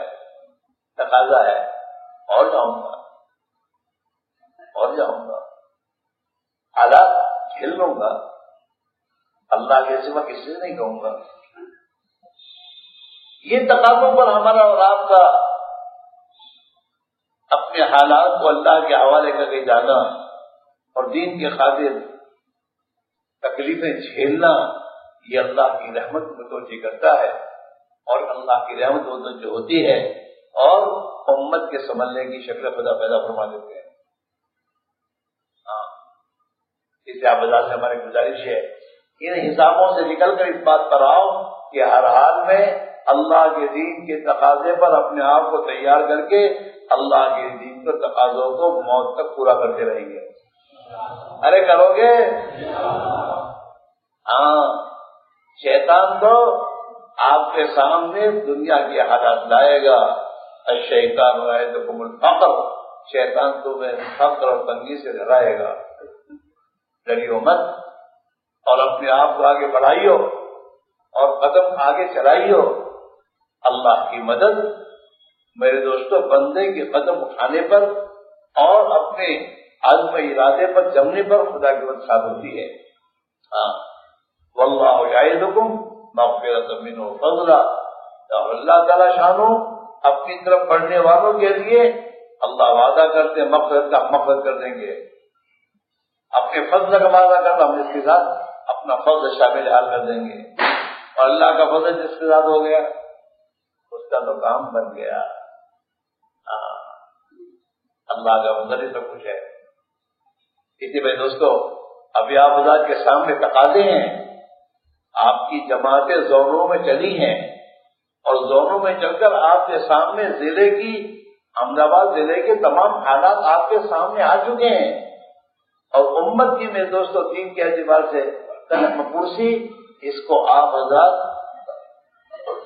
تقاضا ہے اور جاؤں گا, حالات جھیل لوں گا, اللہ کے سوا کسی سے نہیں کہوں گا. یہ تقاضوں پر ہمارا اور آپ کا اپنے حالات کو اللہ کے حوالے کر کے جانا اور دین کے خاطر تکلیفیں جھیلنا, یہ اللہ کی رحمت متوجہ کرتا ہے اور اللہ کی رحمت متوجہ ہوتی ہے اور امت کے سنبھلنے کی شکل خدا پیدا فرما دیتے ہیں. اس لیے آپ سے ہماری گزارش ہے ان حسابوں سے نکل کر اس بات پر آؤ کہ ہر حال میں اللہ کے دین کے تقاضے پر اپنے آپ کو تیار کر کے اللہ کے دین کے تقاضوں کو موت تک پورا کرتے رہیں گے. ارے کرو گے ہاں، شیطان تو آپ کے سامنے دنیا کے حالات لائے گا. الشیطان یعدکم الفقر، شیطان تمہیں فقر اور تنگی سے ڈرائے گا. ڈریو مت اور اپنے آپ کو آگے بڑھائیو اور قدم آگے چلائیو. اللہ کی مدد میرے دوستو بندے کے قدم اٹھانے پر اور اپنے عزم ارادے پر جمنے پر خدا کی مدد ثابت ہوتی ہے. ہاں، واللہ یعدکم مغفرۃ منہ وفضلا. اللہ تعالی شانو اپنی طرف بڑھنے والوں کے لیے اللہ وعدہ کرتے ہیں مغفرت کا، مغفرت کر دیں گے. اپنے فضل کا وعدہ کرنا، ہم اس کے ساتھ اپنا فضل شامل حال کر دیں گے. اور اللہ کا فضل جس کے ساتھ ہو گیا اس کا تو کام بن گیا. اللہ کا فضل ہی سب کچھ ہے. اسی میں دوستو ابھی آپ حضرات کے سامنے تقاضے ہیں. آپ کی جماعتیں زونوں میں چلی ہیں اور زونوں میں چل کر آپ کے سامنے ضلع کی، احمد آباد ضلع کے تمام حالات آپ کے سامنے آ چکے ہیں. اور امت کی میں دوستو دین کے اعتبار سے پرسی، اس کو آپ حضرات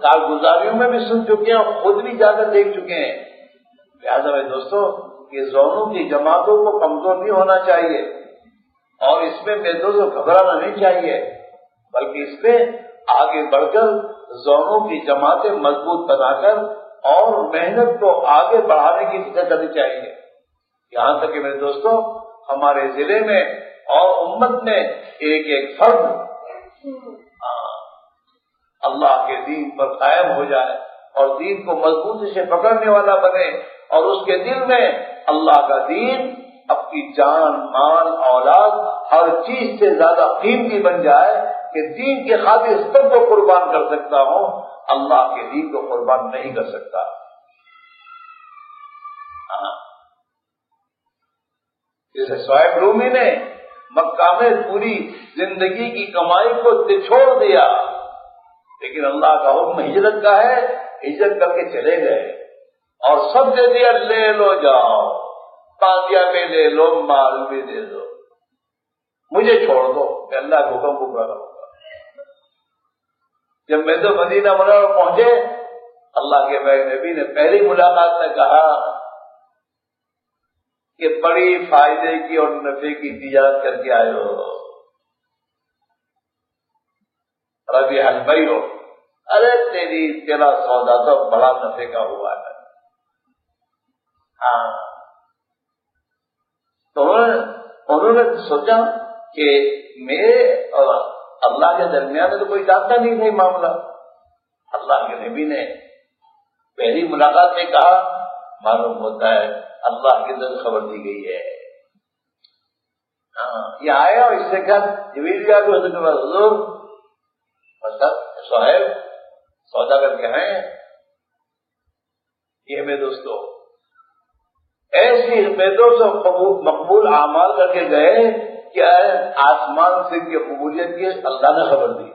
کارگزاریوں میں بھی سن چکے ہیں اور خود بھی جا کر دیکھ چکے ہیں. لہٰذا میں دوستو یہ زونوں کی جماعتوں کو کمزور نہیں ہونا چاہیے اور اس میں دوستو گھبرانا نہیں چاہیے، بلکہ اس میں آگے بڑھ کر زونوں کی جماعتیں مضبوط بنا کر اور محنت کو آگے بڑھانے کی فکر کرنی چاہیے. یہاں تک کہ میرے دوستو ہمارے ضلع میں اور امت میں ایک ایک فرد اللہ کے دین پر قائم ہو جائے اور دین کو مضبوطی سے پکڑنے والا بنے اور اس کے دل میں اللہ کا دین اپنی جان، مال، اولاد ہر چیز سے زیادہ قیمتی بن جائے کہ دین کے خاطر سب کو قربان کر سکتا ہوں، اللہ کے دین کو قربان نہیں کر سکتا. جیسے صہیب رومی نے مکہ میں پوری زندگی کی کمائی کو چھوڑ دیا، لیکن اللہ کا حکم ہجرت کا ہے، ہجرت کر کے چلے گئے اور سب دے دیا، لے لو جاؤ، تانیہ میں لے لو، مال بھی دے دو، مجھے چھوڑ دو، کہ اللہ کے حکم کو پورا کروں گا. جب میں تو مدینہ منورہ پہنچے، اللہ کے نبی نے پہلی ملاقات میں کہا کہ بڑی فائدے کی اور نفع کی تجارت کر کے آئے ہو. ربی البئی ہو، ارے تیرا سودا تو بڑا نفع کا ہوا ہے. ہاں، تو انہوں نے سوچا کہ میرے اور اللہ کے درمیان میں تو کوئی جانتا نہیں تھا معاملہ. اللہ کے نبی نے پہلی ملاقات میں کہا، معلوم ہوتا ہے اللہ کی طرف خبر دی گئی ہے. ہاں، یہ آیا اور اس سے کیا جبریل کیا کہ حضور صاحب سودا کر کے ہیں. یہ میں دوستو ایسی بیدوں سے مقبول اعمال کر کے گئے کہ آسمان سے کی قبولیت کی اللہ نے خبر دی.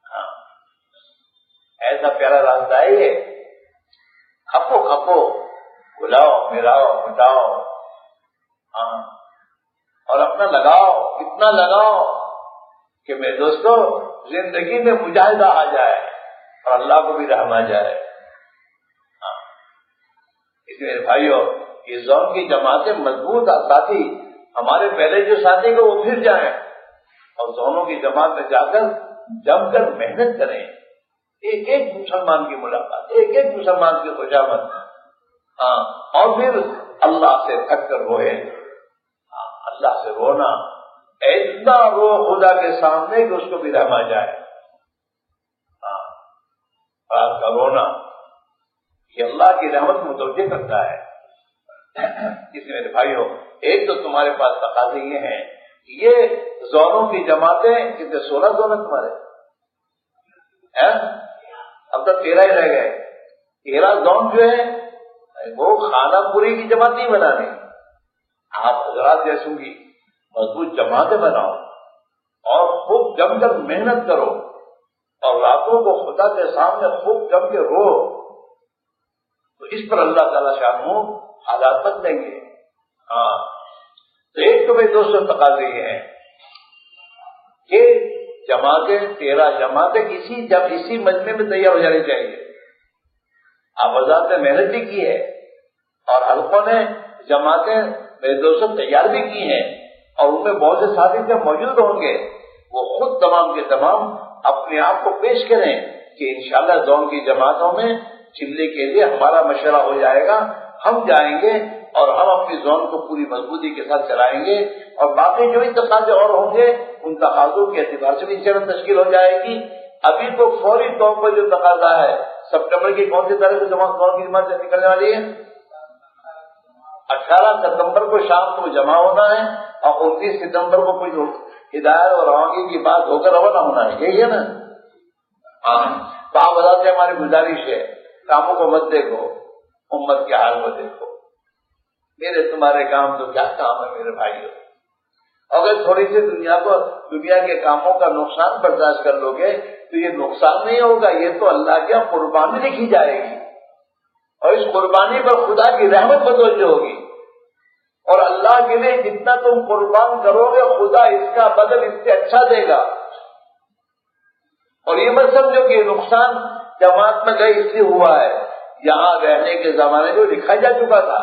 ہاں، ایسا پیارا راستہ ہے یہ. کھپو کھپو، بلاؤ، ملاؤ، مٹاؤ، ہاں، اور اپنا لگاؤ، اتنا لگاؤ کہ میرے دوستو زندگی میں مجاہدہ آ جائے اور اللہ کو بھی رحم آ جائے. ہاں، اس لیے بھائیو یہ زون کی جماعتیں مضبوط ساتھی ہمارے پہلے جو ساتھی کو وہ پھر جائیں اور زونوں کی جماعت میں جا کر جم کر محنت کریں. ایک ایک مسلمان کی ملاقات، ایک ایک مسلمان کی خوشامد، ہاں، اور پھر اللہ سے تھک کر روئے. ہاں، اللہ سے رونا، اتنا رو خدا کے سامنے کہ اس کو بھی رحم آ جائے. ہاں، آپ کا رونا یہ اللہ کی رحمت متوجہ کرتا ہے. اس میرے بھائیوں ایک تو تمہارے پاس تقاضے یہ ہیں، یہ زونوں کی جماعتیں کتنے 16 زون ہیں تمہارے، اب تک 13 ہی رہ گئے. 13 زون جو ہے وہ خانہ پوری کی جماعت نہیں بنانی. آپ حضرات جیسوں کی مضبوط جماعتیں بناؤ اور خوب جم کر محنت کرو اور راتوں کو خدا کے سامنے خوب جم کے رو، تو اس پر اللہ تعالیٰ شانہ حالات بن دیں گے. ہاں، تو ایک تو بھائی دوستوں تقاضے یہ ہیں کہ جماعتیں 13 جماعتیں اسی مجمع میں تیار ہو جانی چاہیے. آپ حضرات نے محنت بھی کی ہے اور حلقوں نے جماعتیں میرے دوستوں تیار بھی کی ہیں اور ان میں بہت سے ساتھی جب موجود ہوں گے وہ خود تمام کے تمام اپنے آپ کو پیش کریں کہ انشاءاللہ زون کی جماعتوں میں چلے کے لیے ہمارا مشورہ ہو جائے گا, ہم جائیں گے اور ہم اپنی زون کو پوری مضبوطی کے ساتھ چلائیں گے اور باقی جو تقاضے اور ہوں گے ان تقاضوں کے اعتبار سے بھی انشاءاللہ تشکیل ہو جائے گی. ابھی تو فوری طور پر جو تقاضا ہے سپٹمبر کی کون سی تاریخ کو زون کی جماعت نکلنے والی ہے؟ 18 ستمبر کو شام کو جمع ہونا ہے اور 29 ستمبر کو کوئی ہدایت اور روانگی کی بات ہو کر روانہ ہونا ہے. یہی ہے نا؟ ہاں. تو آپ بتاتے ہیں ہماری گزارش ہے کاموں کو مت دیکھو, امت کے حال کو دیکھو. میرے تمہارے کام تو کیا کام ہے میرے بھائیوں. اگر تھوڑی سی دنیا کے کاموں کا نقصان برداشت کر لو گے تو یہ نقصان نہیں ہوگا, یہ تو اللہ کی قربانی لکھی جائے گی اور اس قربانی پر خدا کی رحمت متوجہ ہوگی اور اللہ کے لیے جتنا تم قربان کرو گے خدا اس کا بدل اس سے اچھا دے گا. اور یہ مت سمجھو کہ یہ نقصان جماعت میں گئی اس لیے ہوا ہے, یہاں رہنے کے زمانے میں لکھا جا چکا تھا,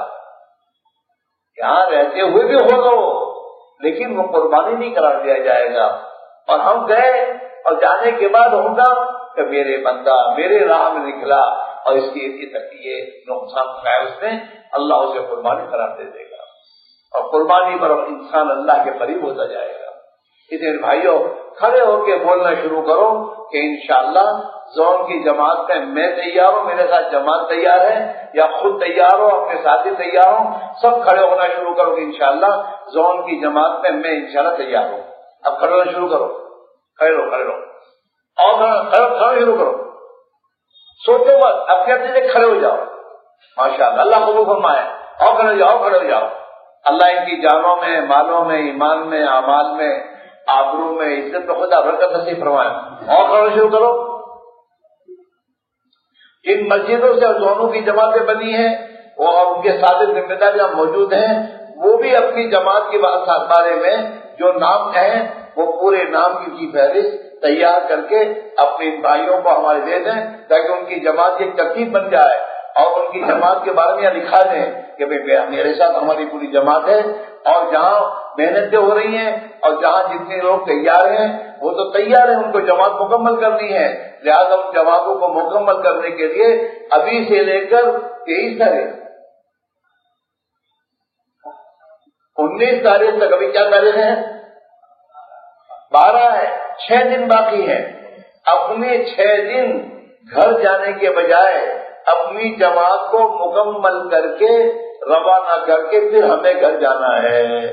یہاں رہتے ہوئے بھی ہوگا وہ, لیکن وہ قربانی نہیں قرار دیا جائے گا. اور ہم گئے اور جانے کے بعد ہوگا کہ میرے بندہ میرے راہ میں نکلا اور اس کی یہ نقصان اٹھایا اس نے, اللہ اسے قربانی قرار دے دے گا اور قربانی پر انسان اللہ کے قریب ہوتا جائے گا. اس لیے بھائیوں کھڑے ہو کے بولنا شروع کرو کہ انشاءاللہ زون کی جماعت میں تیار ہوں, میرے ساتھ جماعت تیار ہے, یا خود تیار ہو اپنے ساتھی تیار ہوں, سب کھڑے ہونا شروع کرو کہ انشاءاللہ زون کی جماعت میں انشاءاللہ تیار ہوں. اب کھڑے ہونا شروع کرو, کھڑے رہو اور کھڑے شروع کرو, سوچو مت, اب کہتے ہیں کھڑے ہو جاؤ. ماشاءاللہ اللہ قبول فرمائے. اور کھڑے ہو جاؤ. اللہ ان کی جانوں میں, مالوں میں, ایمان میں, اعمال میں, آبرو میں, عزت میں خدا برکت نصیب فرمائے. اور کھڑے شروع کرو. جن مسجدوں سے زونوں کی جماعتیں بنی ہیں وہ اور ان کے ساتھ ذمہ داریاں موجود ہیں, وہ بھی اپنی جماعت کے بارے میں جو نام ہیں وہ پورے نام کی فہرست تیار کر کے اپنے بھائیوں کو ہمارے دے دیں تاکہ ان کی جماعت کی ترتیب بن جائے اور ان کی جماعت کے بارے میں لکھا دیں کہ میرے ساتھ ہماری پوری جماعت ہے. اور جہاں محنتیں ہو رہی ہیں اور جہاں جتنے لوگ تیار ہیں وہ تو تیار ہیں, ان کو جماعت مکمل کرنی ہے. لہٰذا ان جماعتوں کو مکمل کرنے کے لیے ابھی سے لے کر 23 تاریخ 19 تاریخ تک, ابھی کیا تاریخ ہے 12 ہے, 6 دن باقی ہیں. اپنے 6 دن گھر جانے کے بجائے اپنی جماعت کو مکمل کر کے روانہ کر کے پھر ہمیں گھر جانا ہے.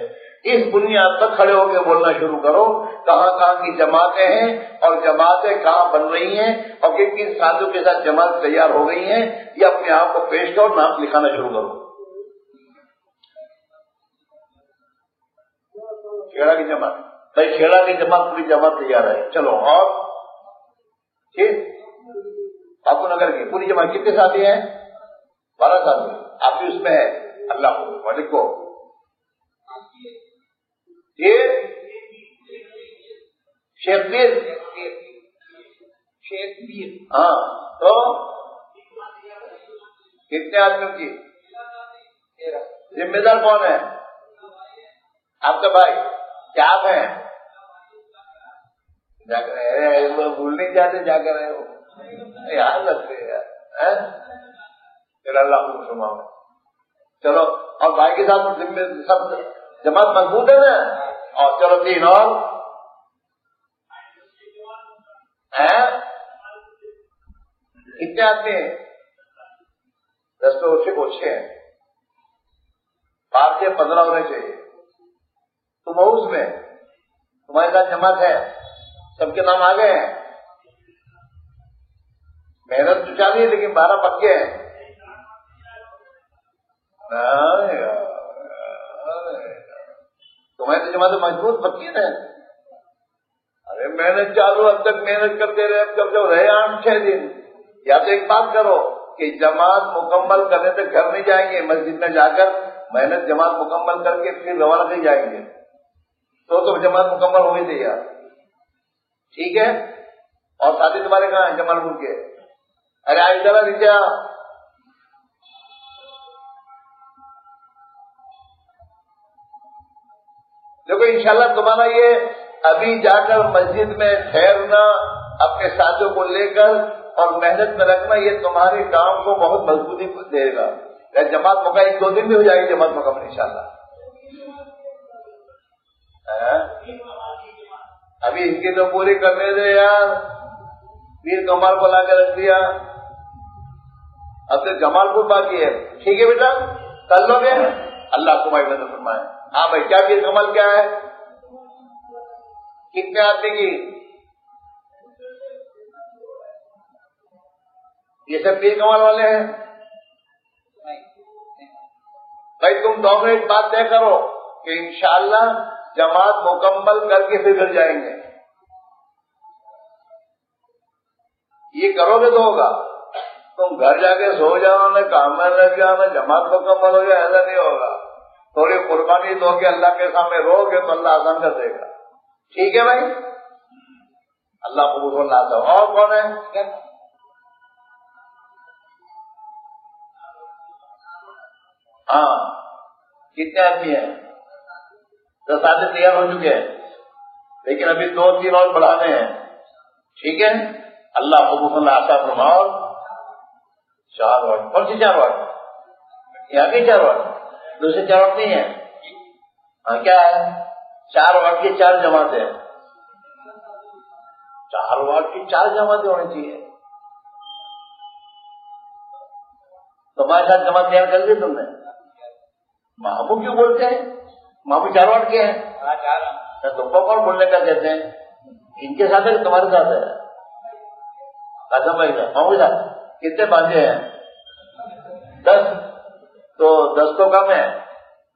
اس بنیاد پر کھڑے ہو کے بولنا شروع کرو کہاں کہاں کی جماعتیں ہیں اور جماعتیں کہاں بن رہی ہیں اور کن کن ساتھیوں کے ساتھ جماعت تیار ہو گئی ہیں. یہ اپنے آپ کو پیش کرو, نام لکھانا شروع کرو. کھیڑا کی جماعت, بھائی کھیڑا کی جماعت پوری جماعت تیار ہے. چلو. اور ٹھیک باپو نگر کی پوری جماعت کتنے ساتھی ہیں 12 ساتھی. آپ بھی اس میں ہے. اللہ کو لکھو یہ شیخ پیر. ہاں تو کتنے آدمیوں کی ذمہ دار کون ہے؟ آپ کا بھائی. کیا آپ ہیں جا کر بھول نہیں جاتے, جا کر رہے ہو یاد رکھتے یار. پھر اللہ کو سناؤ. چلو اور بھائی کے ساتھ سب جماعت مضبوط ہے نا. اور چلو 3 اور کتنے آدمی ہیں 10 پہ اچھے کو 6 ہیں. 5 سے 15 ہونے چاہیے. تم ہو اس میں, تمہارے ساتھ جماعت ہے, سب کے نام آ گئے ہیں. محنت تو چاہیے ہے لیکن 12 پکے ہیں. تمہاری تو جماعت مضبوط پکی ہے. ارے محنت چالو, اب تک محنت کرتے رہے, اب جب رہے 8-6 دن. یا تو ایک بات کرو کہ جماعت مکمل کرنے تک گھر نہیں جائیں گے, مسجد میں جا کر محنت جماعت مکمل کر کے پھر روانہ نہیں جائیں گے. تو جماعت مکمل ہو گئی تھی یار. ٹھیک ہے؟ اور ساتھی تمہارے کہاں ہیں؟ جمال پور کے. ارے آج ذرا نیچے آ. دیکھو انشاءاللہ تمہارا یہ ابھی جا کر مسجد میں ٹھہرنا اپنے ساتھیوں کو لے کر اور محنت میں رکھنا، یہ تمہارے کام کو بہت مضبوطی دے گا. جماعت مکمل 1-2 دن میں ہو جائے گی جماعت مکمل انشاءاللہ. ابھی ان کی تو پوری کرنے دے یار. پیر کمال کو لا کے رکھ دیا، اب تو جمال پور باقی ہے. ٹھیک ہے بیٹا، کر لو گے؟ اللہ تمہاری مدد فرمائے. ہاں بھائی، کیا پیر کمال کیا ہے؟ کتنے آدمی کی؟ یہ سب پیر کمال والے ہیں؟ بھائی تم 2 منٹ بات طے کرو کہ انشاءاللہ جماعت مکمل کر کے پھر گھر جائیں گے. یہ کرو گے تو ہوگا. تم گھر جا کے سو جاؤ، نہ کام میں لگ جاؤ، نہ جماعت مکمل ہو جائے، ایسا نہیں ہوگا. تھوڑی قربانی دو کے اللہ کے سامنے رو گے تو اللہ آسان کر دے گا. ٹھیک ہے بھائی؟ اللہ قبول اللہ تھا. اور کون ہے؟ ہاں، کتنے آدمی ہیں؟ 10 آدمی تیار ہو چکے ہیں، لیکن ابھی 2-3 اور بڑھانے ہیں. ٹھیک ہے؟ اللہ قبول اللہ آسان فرماؤ. 4 وارڈ. کون سی 4 وارڈ؟ یہاں کے 4 وارڈ، دوسرے 4 وارڈ نہیں ہیں. ہاں کیا ہے؟ 4 وارڈ کی 4 جماعتیں. 4 وارڈ کی 4 جماعتیں ہونی چاہیے. تمہارے ساتھ جماعت تیار کر دی تم نے؟ مامو کیوں بولتے ہیں؟ مامو 4 وارڈ کے ہیں. تم کو کون بولنے کا کہتے ہیں؟ ان کے ساتھ ہے کہ تمہارے ساتھ ہے؟ قاسم بھائی صاحب، مامو صاحب کتنے باندھے ہیں؟ 10. تو 10 تو کم ہے،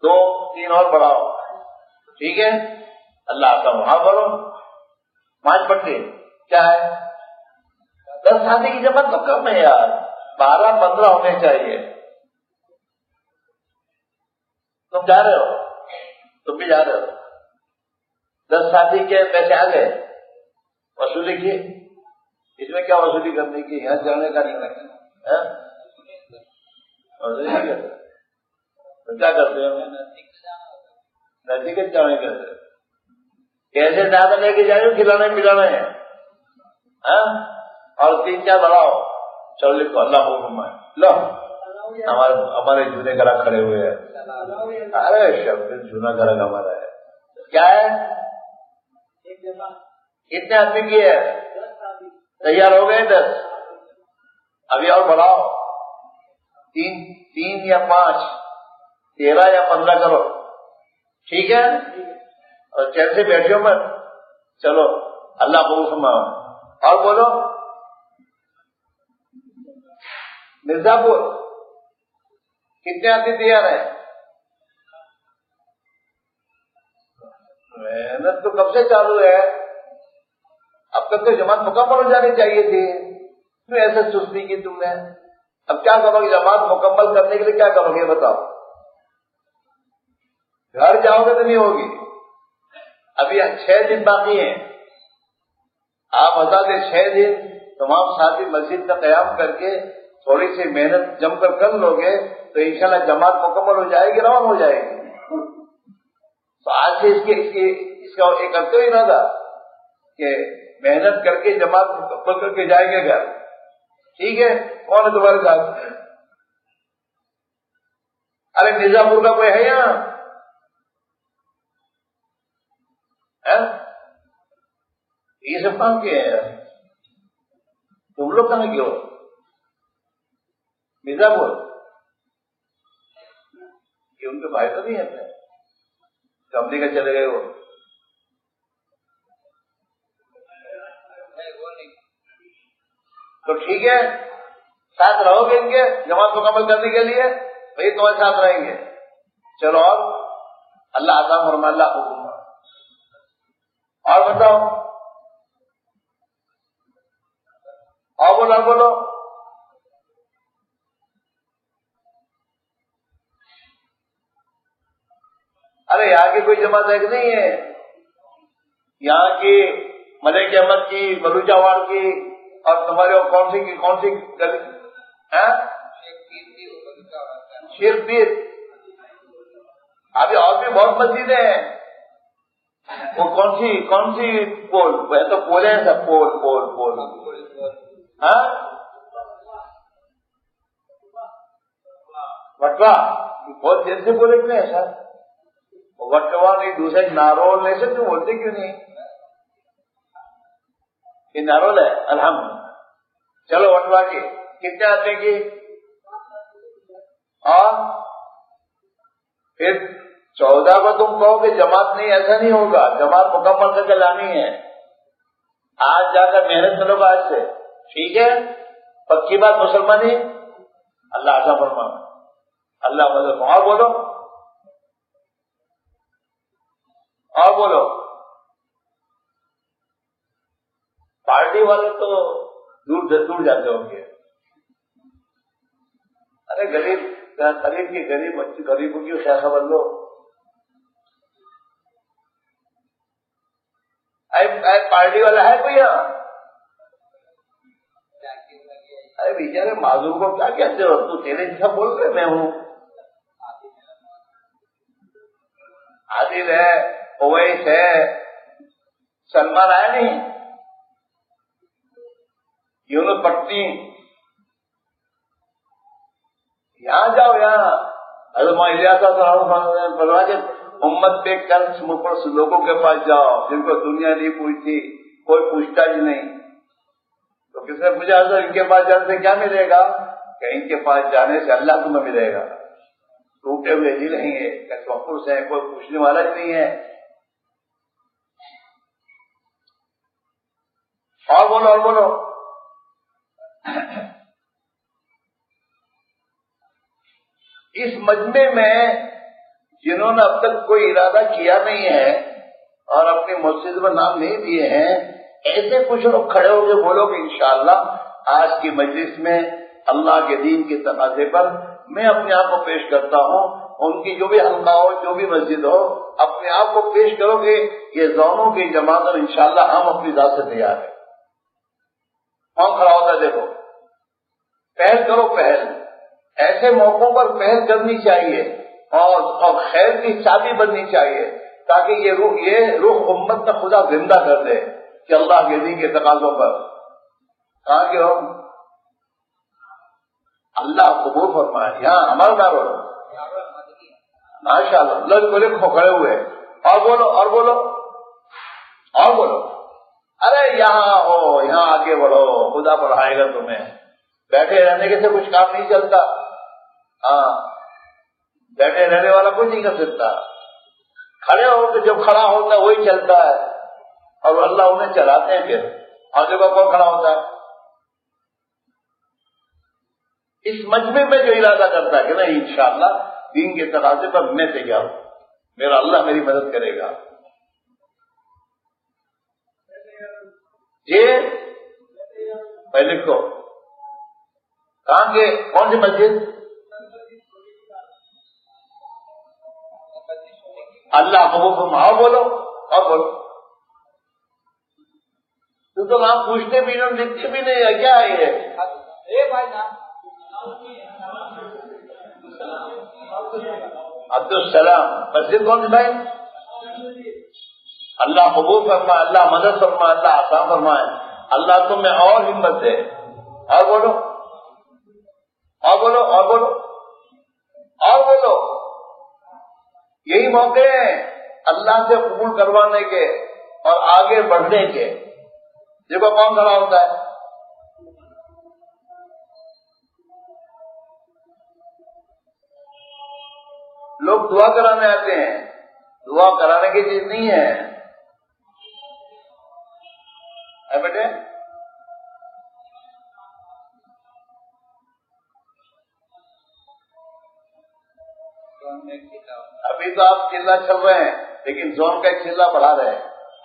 2-3 اور بڑھاؤ. ٹھیک ہے؟ اللہ آتا ہوں. ہاں بولو. 5 پٹے کیا ہے؟ 10 آدمی کی جماعت تو کم ہے یار، 12-15 ہونے چاہیے. تم جا رہے ہو؟ تم بھی جا رہے ہو؟ 10 ساتھی کے پیسے آ گئے، وصولی کی. اس میں کیا وصولی کرنے کی؟ یہاں جانے کا نہیں کرنا. وصولی نہیں کرتے تو کیا کرتے ہو؟ نزدیک جانے کرتے. کیسے زیادہ لے کے جائے کھلانے پلانے ہیں. اور 3-4 بڑھاؤ. چلو لکھو اللہ کو حکم ہے. لو ہمارے جونے گرا کھڑے ہوئے ہیں. ارے شب جونا گرا ہمارا ہے. کیا ہے؟ کتنے آدمی کی ہے؟ تیار ہو گئے 10. ابھی اور بڑھاؤ. 3 یا 5، 13 یا 15 کرو. ٹھیک ہے؟ اور چین سے بیٹھو مت. چلو اللہ کو حکم. اور بولو. مرزا پور کتنے آدمی تیار ہیں؟ محنت تو کب سے چالو ہے، اب تک تو جماعت مکمل ہو جانی چاہیے تھی. کیوں ایسے سستی کی تم نے؟ اب کیا کرو گے جماعت مکمل کرنے کے لیے؟ کیا کرو گے بتاؤ؟ گھر جاؤ گے تو نہیں ہوگی. ابھی 6 دن باقی ہیں. آپ بتا دیں 6 دن تمام ساتھی مسجد کا قیام کر کے تھوڑی سی محنت جم کر لو گے تو انشاءاللہ جماعت مکمل ہو جائے گی، روان ہو جائے گی. تو آج سے اس کا ایک کرتے ہو ارادہ کہ محنت کر کے جماعت مکمل کر کے جائیں گے گھر. ٹھیک ہے؟ کون ہے تمہارے ساتھ؟ ارے مرزا پور کا کوئی ہے یہاں؟ یہ سب کام کیا ہے؟ تم لوگ کہاں کے ہو؟ مرزا پور یہ ان کے بھائی تو نہیں ہے؟ کمپنی کا چلے گئے وہ. تو ٹھیک ہے، ساتھ رہو گے ان کے جماعت مکمل کرنے کے لیے، وہی تمہارے ساتھ رہیں گے. چلو اور اللہ آسان فرما. اللہ حکم. اور بتاؤ. اور بولو. ارے یہاں کی کوئی جماعت ہے کہ نہیں ہے؟ یہاں کی ملک احمد کی، بلوچا واڑ کی، اور تمہارے وہ کون سی گلی؟ شیر پیر. ابھی اور بھی بہت مسجدیں ہیں. وہ کون سی پول؟ وہ تو پول ہے سب، پول. ہاں وٹوا بہت دیر سے بولے کیوں ایسا؟ وٹوا نہیں، دوسرے نارول ایسے تو بولتے کیوں نہیں؟ یہ نارول ہے الحمد. چلو وٹوا کی کتنے آتے کی؟ اور پھر 14 کو تم کہو کہ جماعت نہیں، ایسا نہیں ہوگا. جماعت مکمل کر کے لانی ہے. آج جا کر محنت کرو آج سے، ٹھیک ہے؟ پکی بات مسلمانی. اللہ ایسا فرمانا، اللہ مدد. اور بولو. پارٹی والے تو دور جاتے ہوں گے. ارے غریبوں کی کیا خبر لو. پارٹی والا ہے کوئی یہاں؟ ارے بیچارے معذور کو کیا کہتے ہو؟ تو تیرے جیسا بول رہے میں ہوں. عادل ہے، اویس ہے، سلمان آیا نہیں، یونس پٹنی. یہاں جاؤ، یہاں فرما کے امت پہ قرض مپرس لوگوں کے پاس جاؤ جن کو دنیا نہیں پوچھتی، کوئی پوچھتا ہی نہیں. تو کس نے پوچھا سر ان کے پاس جانے سے کیا ملے گا؟ کہ ان کے پاس جانے سے اللہ تمہیں ملے گا. ٹوٹے ہوئے ہی رہیں گے، کچھ ہیں، کوئی پوچھنے والا ہی نہیں ہے. اور بولو. اس مجمع میں جنہوں نے اب تک کوئی ارادہ کیا نہیں ہے اور اپنی مسجد میں نام نہیں دیے ہیں، ایسے کچھ لوگ کھڑے ہو کے بولو کہ انشاءاللہ آج کی مجلس میں اللہ کے دین کے تقاضے پر میں اپنے آپ کو پیش کرتا ہوں. ان کی جو بھی حلقہ ہو، جو بھی مسجد ہو، اپنے آپ کو پیش کرو گے. یہ زونوں کی جماعت اور انشاءاللہ ہم اپنی ذات سے تیار ہیں. کون کھڑا ہوتا ہے؟ دیکھو، پہل کرو. پہل ایسے موقعوں پر پہل کرنی چاہیے اور خیر کی چابی بننی چاہیے تاکہ یہ روح امت کا خدا زندہ کر دے کہ اللہ کے دین کے تقاضوں پر کہاں کے ہو. اللہ قبول فرمائے. یہاں ہمارا دارو ماشاء اللہ بولے کھوکھڑے ہوئے. اور بولو. ارے یہاں ہو، یہاں آگے بڑھو، خدا بڑھائے گا تمہیں. بیٹھے رہنے کے سے کچھ کام نہیں چلتا. ہاں، بیٹھے رہنے والا کچھ نہیں کر سکتا. کھڑے ہو تو جب کھڑا ہوتا ہے وہی چلتا ہے اور اللہ انہیں چلاتے ہیں. پھر آگے کا کون کھڑا ہوتا ہے؟ اس مجمع میں جو ارادہ کرتا ہے کہ نہیں انشاءاللہ دین کے تقاضے پر میں تیار ہوں، میرا اللہ میری مدد کرے گا. یہ پہلے کو کہاں کے کون سی مسجد؟ اللہ قبول فرمائے. بولو. تو نام پوچھتے بھی نہیں، لکھتے بھی نہیں ہے. کیا ہے یہ؟ عبدالسلام مسجد کون سی بھائی؟ اللہ قبول فرمائے، اللہ مدد فرمائے، اللہ آسان فرمائے، اللہ تمہیں اور ہمت دے. اور بولو. یہی موقع ہیں اللہ سے قبول کروانے کے اور آگے بڑھنے کے. دیکھو کون کھڑا ہوتا ہے. لوگ دعا کرانے آتے ہیں، دعا کرانے کی چیز نہیں ہے بیٹے. ابھی تو آپ چلہ چل رہے ہیں لیکن زون کا ایک چلہ بڑھا رہے ہیں.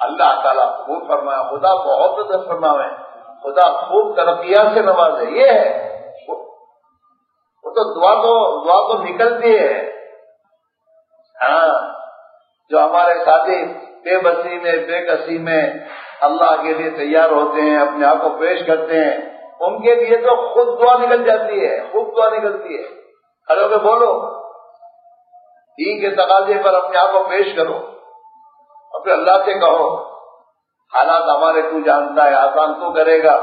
اللہ تعالیٰ خوب فرمایا، خدا بہت مدد فرماوے، خدا خوب ترقیات سے نوازے. یہ ہے وہ تو دعا تو نکلتی ہے. ہاں، جو ہمارے ساتھی بے بسی میں بے کسی میں اللہ کے لیے تیار ہوتے ہیں، اپنے آپ کو پیش کرتے ہیں، ان کے لیے تو خود دعا نکل جاتی ہے، خود دعا نکلتی ہے۔ کھڑے ہو کے بولو، دین کے تقاضے پر اپنے آپ کو پیش کرو اور پھر اللہ سے کہو حالات ہمارے تو جانتا ہے، آسان تو کرے گا۔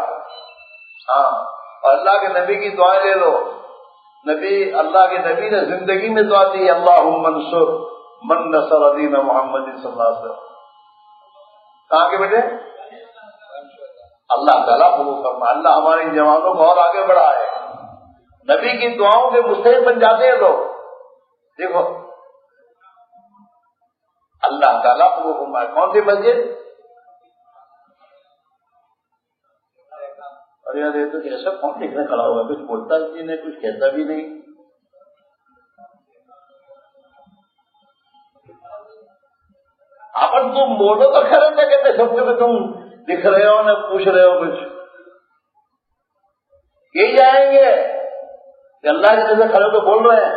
ہاں، اور اللہ کے نبی کی دعائیں لے لو۔ اللہ کے نبی نے زندگی میں دعا دی، اللہم انصر من نصر دین محمد صلی اللہ علیہ وسلم۔ کہاں کے بیٹے؟ اللہ تعالیٰ قبول فرما، اللہ ہمارے ان جوانوں کو اور آگے بڑھائے۔ نبی کی دعاؤں کے مستحق بن جاتے ہیں لوگ۔ دیکھو اللہ تعالیٰ قبول فرمائے۔ کون سی مسجد؟ اور یار یہ تو ایسا کون دیکھنے کھڑا ہوا، کچھ بولتا بھی نہیں، کچھ کہتا بھی نہیں۔ اپن تم بولو تو کھڑے نہ کہتے سب کو، تم دکھ رہے ہو نہ پوچھ رہے ہو کچھ۔ یہی جائیں گے کہ اللہ کے جیسے کھڑے تو بول رہے ہیں،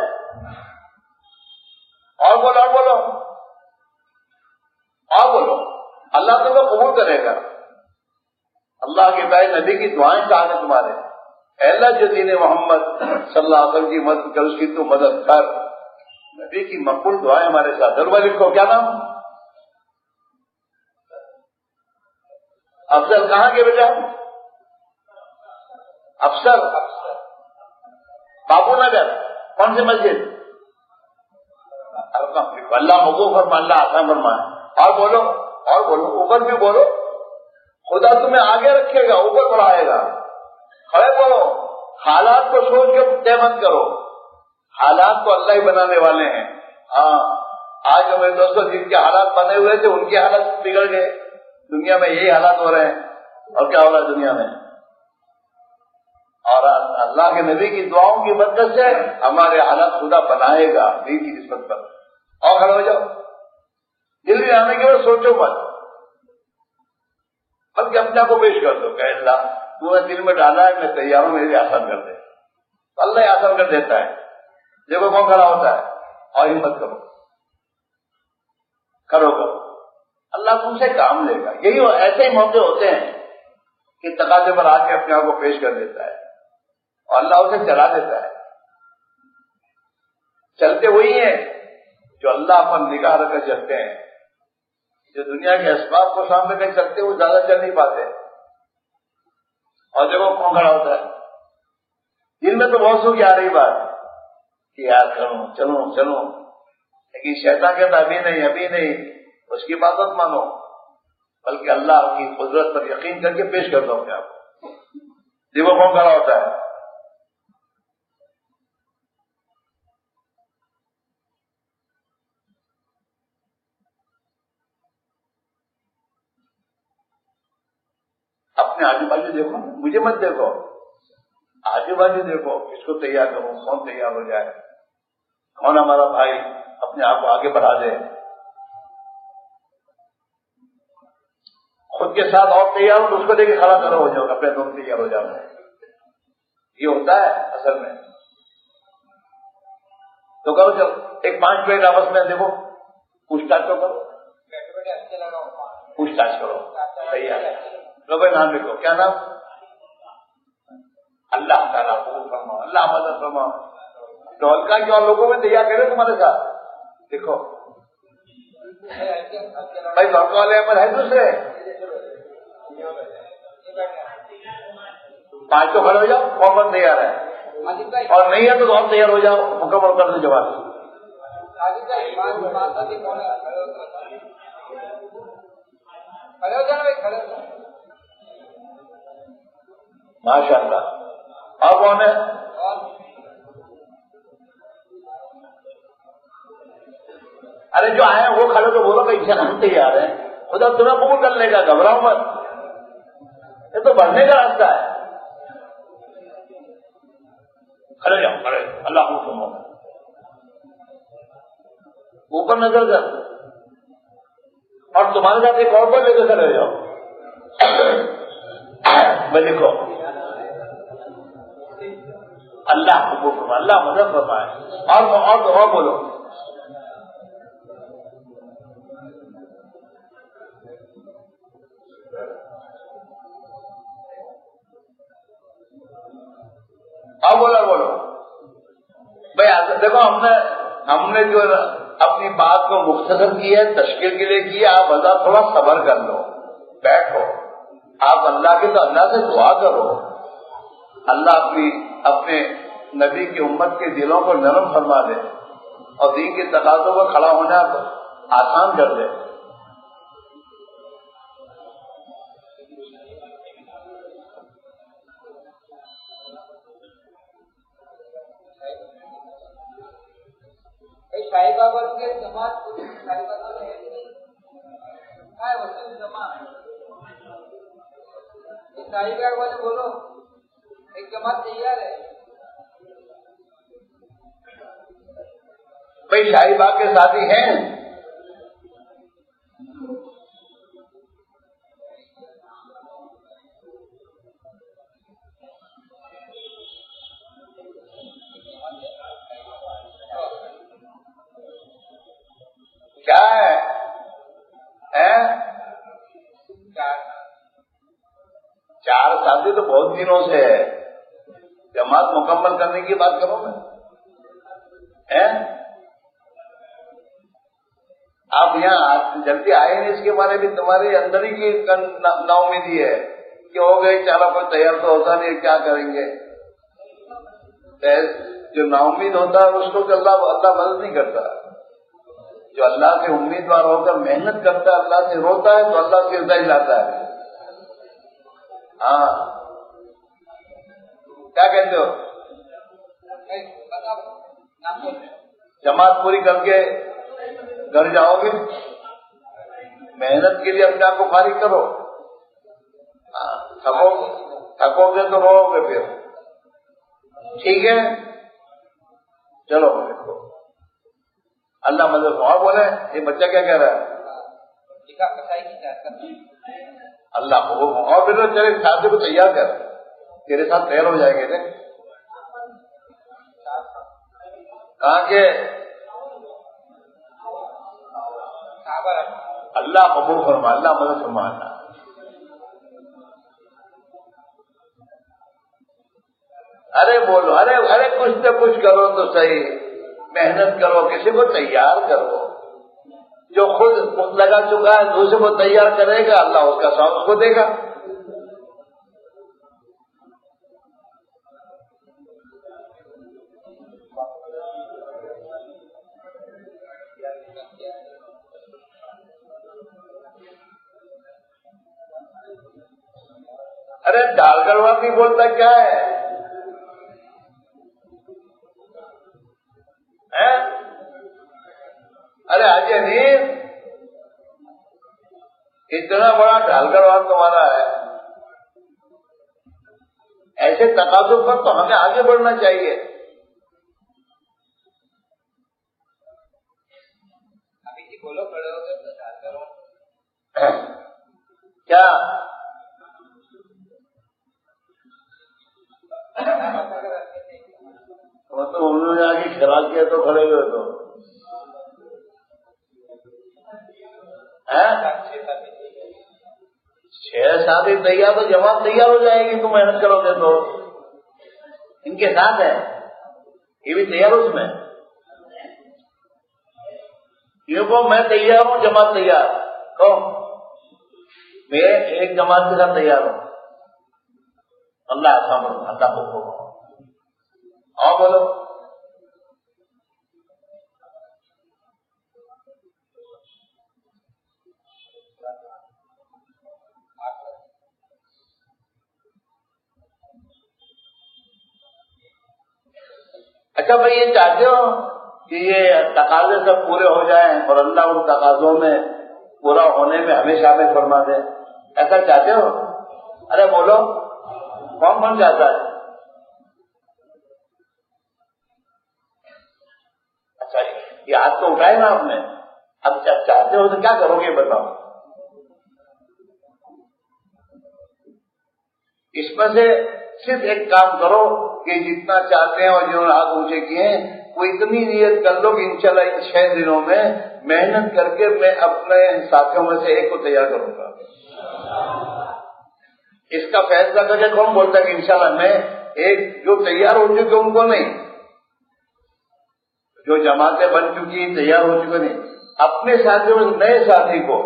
اور بولو اور بولو اور بولو، اللہ تم کو قبول کرے گا۔ اللہ کے بھائی نبی کی دعائیں چاہتے تمہارے، اے اللہ جو دین محمد صلی اللہ علیہ وسلم کی مدد کر، اس کی تو مدد کر۔ نبی کی مقبول دعائیں ہمارے ساتھ۔ ضرور لکھو، کیا نام؟ افضل کہاں کے بیٹا؟ افسر بابو نگر، کون سی مسجد؟ اللہ قبول فرما، اللہ آسان فرمائے۔ اور بولو اور بولو، اوپر بھی بولو، خدا تمہیں آگے رکھے گا، اوپر بڑھائے گا۔ کھڑے بولو، حالات کو سوچ کے طے مت کرو، حالات کو اللہ ہی بنانے والے ہیں۔ ہاں، آج جو میرے دوستوں جن کے حالات بنے ہوئے تھے ان کے حالات بگڑ گئے، دنیا میں یہی حالات ہو رہے ہیں۔ اور کیا ہو رہا ہے دنیا میں؟ اور اللہ کے نبی کی دعاؤں کی برکت سے ہمارے حالات خدا بنائے گا دین کی نسبت پر۔ اور کھڑے ہو جاؤ، دل میں آنے کے بعد سوچو مت، بلکہ اپنے آپ کو پیش کر دو کہ اللہ تو نے دل میں ڈالا ہے، میں تیار ہوں، میرے لیے آسان کر دے۔ اللہ ہی آسان کر دیتا ہے۔ دیکھو کون کھڑا ہوتا ہے، اور ہمت کرو، کرو کرو، اللہ تم سے کام لے گا۔ یہی ایسے ہی موقع ہوتے ہیں کہ تقاضے پر آ کے اپنے آپ کو پیش کر دیتا ہے اور اللہ اسے چلا دیتا ہے۔ چلتے وہی ہیں جو اللہ پر نگاہ رکھ کر چلتے ہیں۔ جو دنیا کے اسباب کو سامنے کر چلتے وہ زیادہ چل نہیں پاتے۔ اور دیکھو کون کھڑا ہوتا ہے، دل میں تو بہت سوچ آ رہی بات کہ یار کروں، چلوں چلوں، لیکن شیطان کہتا ابھی نہیں ابھی نہیں، اس کی بات مت مانو، بلکہ اللہ کی قدرت پر یقین کر کے پیش کر دو اپنے آپ کو۔ دیکھو کون کھڑا ہوتا ہے، اپنے آجو باجو دیکھو، مجھے مت دیکھو، آجو باجو دیکھو، کس کو تیار کروں، کون تیار ہو جائے، کون ہمارا بھائی اپنے آپ کو آگے بڑھا دے۔ خود کے ساتھ اور تیار ہو تو اس کو دیکھ کے کھڑا کرو ہو جاؤ، اپنے دونوں تیار ہو جاؤ۔ یہ ہوتا ہے اصل میں۔ تو کرو، چلو ایک 5 منٹ آپس میں دیکھو، پوچھ تاچھ تو کرو، پوچھ تاچھ کرو، تیار ہے۔ لو بھائی نام لکھو، کیا نام؟ اللہ تعالیٰ قبول فرماؤ، اللہ مدد فرماؤ۔ ڈھول کا جو لوگوں میں تیار کرے تمہارے ساتھ، دیکھو بھائی ڈھول والے پر ہے دوسرے، 5 تو کھڑے ہو جاؤ، کون تیار ہے، اور نہیں ہے تو اور تیار ہو جاؤ، مکمل کر دو جواب۔ ماشاء اللہ۔ اور کون ہے؟ ارے جو آئے وہ کھڑے تو بولو کہ ہم تیار ہیں، خدا تمہیں قبول کر لے گا، گھبراؤ مت، یہ تو بڑھنے کا راستہ ہے۔ کھڑے جاؤ، کھڑے، اللہ کو سنو، اوپر نظر کر، اور تمہارے ساتھ ایک اور پر لے کے کھڑے جاؤ۔ میں لکھو، اللہ قبول فرمائے، اللہ مدد فرمائے۔ اور بولو، دیکھو ہم نے جو اپنی بات کو مختصر کی ہے، تشکیل کے لیے کی ہے. آپ حضرات تھوڑا صبر کر لو، بیٹھو، آپ اللہ کے تو اللہ سے دعا کرو، اللہ اپنے نبی کی امت کے دلوں کو نرم فرما دے اور دین کے تقاضوں پر کھڑا ہونا آسان کر دے. شاہی بابا کے جماعت شاہی بابا ہے کہ نہیں؟ شاہی بابا نے بولو ایک جماعت تیار ہے. بھائی شاہی باغ کے ساتھی ہیں؟ کیا ہے؟ چار ساتھی تو بہت دنوں سے ہے، جماعت مکمل کرنے کی بات کروں میں. آپ یہاں جلدی آئے نہیں، اس کے بارے میں تمہارے اندر ہی کی نا امیدی ہے کہ ہو گئی، چلو کوئی تیار تو ہوتا نہیں، کیا کریں گے. جو نا امید ہوتا ہے اس کو اللہ مدد نہیں کرتا. جو اللہ سے امیدوار ہو کر محنت کرتا ہے، اللہ سے روتا ہے، تو اللہ سے رضا لاتا ہے. ہاں کیا کہتے ہو؟ جماعت پوری کر کے گھر جاؤ گے، محنت کے لیے اپنے آپ کو فارغ کرو. تھکو گے تو رو گے پھر. ٹھیک ہے، چلو دیکھو اللہ مدد. اور بولے یہ بچہ کیا کہہ رہا ہے؟ اللہ کو اور پھر چلے شادی کو تیار کر، تیرے ساتھ تیار ہو جائیں گے. دیکھ کہاں کے اللہ قبول فرما، اللہ مدد فرمانا. ارے بولو، ارے کچھ تو کچھ کرو تو صحیح، محنت کرو، کسی کو تیار کرو. جو خود لگا چکا ہے دوسرے کو تیار کرے گا، اللہ اس کا ثواب اس کو دے گا. ارے ڈال گڑوا بھی بولتا کیا ہے؟ ارے حاجی حنیف اتنا بڑا ڈھال گڑوا تمہارا ہے، ایسے تقاضوں پر تو ہمیں آگے بڑھنا چاہیے. ابھی جی بولو، کھڑے ہو گئے تو ڈھال کرو کیا مطلب انہوں نے آگے خیال کیا تو کھڑے ہوئے تو 6 ہی تیار تو جماعت تیار ہو جائے گی. تم محنت کرو گے تو ان کے ساتھ ہے، یہ بھی تیار ہو. اس میں یہ کو میں تیار ہوں، جماعت تیار تو میں ایک جماعت کے ساتھ تیار ہوں. اللہ ایسا بولو، اللہ کو اور بولو. اچھا بھائی، یہ چاہتے ہو کہ یہ تقاضے سب پورے ہو جائیں اور اللہ ان تقاضوں میں پورا ہونے میں ہمیشہ ہمیں فرما دے، ایسا چاہتے ہو؟ ارے بولو، کون چاہتا ہے؟ اچھا یہ ہاتھ تو اٹھائے نا آپ نے. اب چاہتے ہو تو کیا کرو گے بتاؤ. اس میں سے صرف ایک کام کرو کہ جتنا چاہتے ہیں اور جنہوں نے ہاتھ اونچے کیے ہیں وہ اتنی نیت کر لو کہ انشاءاللہ ان 6 دنوں میں محنت کر کے میں اپنے ساتھیوں میں سے ایک کو تیار کروں گا. اس کا فیصلہ کر کے کون بولتا ہے کہ انشاءاللہ میں ایک جو تیار ہو چکے ان کو نہیں. جو جماعتیں بن چکی ہیں تیار ہو چکے نہیں، اپنے ساتھیوں میں نئے ساتھی کو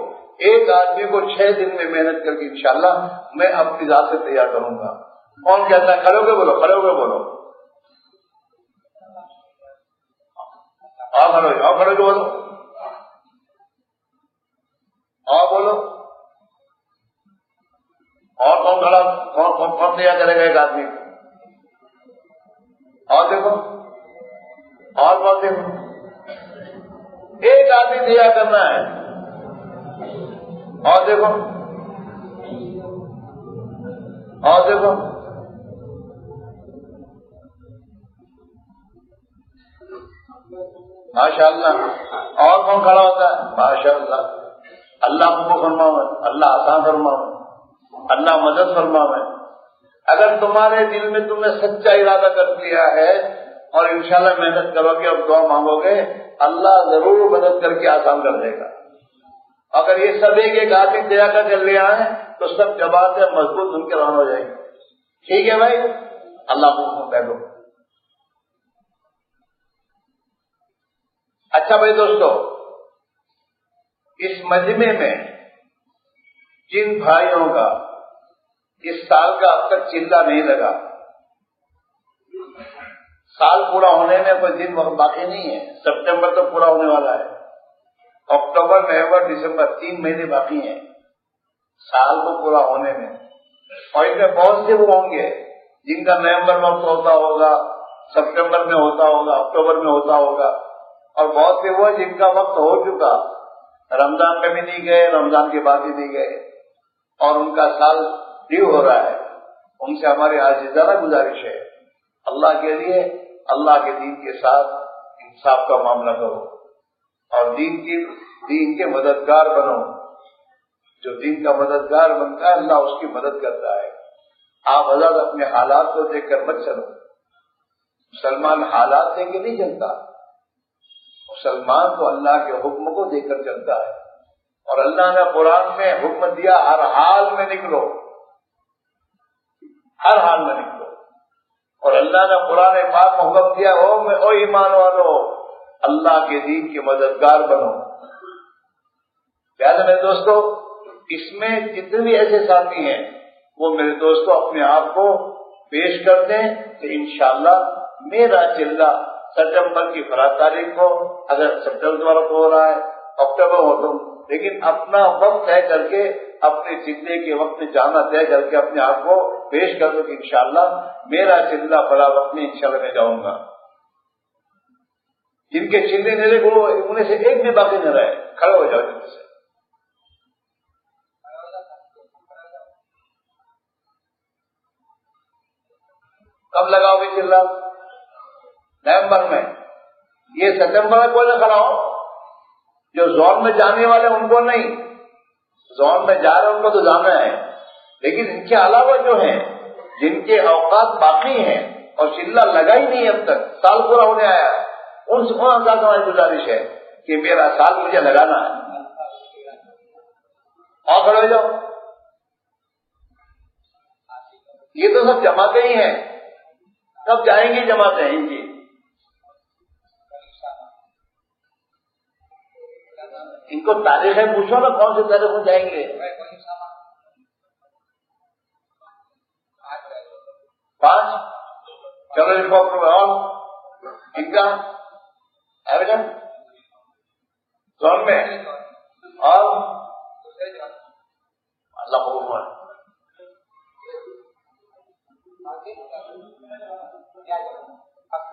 ایک آدمی کو 6 دن میں محنت کر کے انشاءاللہ میں اپنی ذات سے تیار کروں گا. کون کہتا ہے؟ کھڑے ہو کے بولو، کھڑے ہو کے بولو، اور کھڑے ہو کے بولو، اور بولو. اور کون کھڑا، کون تیار کرے گا ایک آدمی کو؟ اور دیکھو، اور کون دیکھو، ایک آدمی تیار کرنا ہے. اور دیکھو، اور دیکھو، ماشاء اللہ. اور کون کھڑا ہوتا ہے؟ ماشاء اللہ. اللہ کو فرماؤ، اللہ آسان فرماؤ، اللہ مدد فرماؤ. اگر تمہارے دل میں تم نے سچا ارادہ کر لیا ہے اور انشاءاللہ محنت کرو گے اور دعا مانگو گے، اللہ ضرور مدد کر کے آسان کر دے گا. اگر یہ سب ایک آدمی تیار کر لیا ہے تو سب جماعتیں مضبوط ان کے روان ہو جائیں گے. ٹھیک ہے بھائی، اللہ کو کہہ دو. اچھا بھائی دوستو، اس مجمع میں جن بھائیوں کا اس سال کا اب تک چلہ نہیں لگا، سال پورا ہونے میں کوئی دن وقت باقی نہیں ہے. سپٹمبر تو پورا ہونے والا ہے، اکتوبر، نومبر، دسمبر 3 مہینے باقی ہیں سال کو پورا ہونے میں. اور ان میں بہت سے وہ ہوں گے جن کا نومبر میں ہوتا ہوگا، سپٹمبر میں ہوتا ہوگا، اکتوبر میں ہوتا ہوگا. اور بہت سے وہ جن کا وقت ہو چکا، رمضان میں بھی نہیں گئے، رمضان کے بعد بھی نہیں گئے، اور ان کا سال ڈیو ہو رہا ہے. ان سے ہماری عاجزانہ گزارش ہے، اللہ کے لیے، اللہ کے دین کے ساتھ انصاف کا معاملہ کرو اور دین کے مددگار بنو. جو دین کا مددگار بنتا ہے اللہ اس کی مدد کرتا ہے. آپ حضرت اپنے حالات کو دیکھ کر مت چلو. مسلمان حالات دیکھ کے نہیں چلتا، مسلمان تو اللہ کے حکم کو دیکھ کر چلتا ہے. اور اللہ نے قرآن میں حکم دیا ہر حال میں نکلو، ہر حال میں نکلو. اور اللہ نے قرآن پاک میں حکم دیا او ایمان والو اللہ کے دین کے مددگار بنو. لہٰذا میرے دوستو، اس میں جتنے بھی ایسے ساتھی ہیں وہ میرے دوستو اپنے آپ کو پیش کر دیں کہ انشاءاللہ میرا چلہ ستمبر کی 12 تاریخ کو، اگر سپٹمبر کو ہو رہا ہے، اکتوبر ہو تو، لیکن اپنا وقت طے کر کے، اپنے چلے کے وقت جانا طے کر کے اپنے آپ کو پیش کر دو کہ انشاءاللہ میرا چلہ بڑا وقت میں انشاءاللہ میں جاؤں گا. جن کے چلے میرے کو انہیں سے ایک بھی باقی نہ رہے، کھڑے ہو جاؤ جن سے. کب لگاؤ گے چلہ؟ نومبر میں. یہ ستمبر میں کوئی نہ کھڑا ہو. جو زون میں جانے والے ان کو نہیں، زون میں جا رہے ان کو تو جانا ہے، لیکن ان کے علاوہ جو ہیں جن کے اوقات باقی ہیں اور چلہ لگا ہی نہیں اب تک، سال پورا ہونے آیا ہے، ان سے ہماری گزارش ہے کہ میرا سال مجھے لگانا ہے. اور کھڑے ہو جاؤ. یہ تو سب جماعتیں ہی ہیں، کب جائیں گی جماعتیں ان کی؟ ان کو تاریخیں پوچھو نا، کون سی تاریخ میں جائیں گے؟ 5. چلو ان کو اور ان کا ایویڈنس زون میں اور اللہ کو ہے.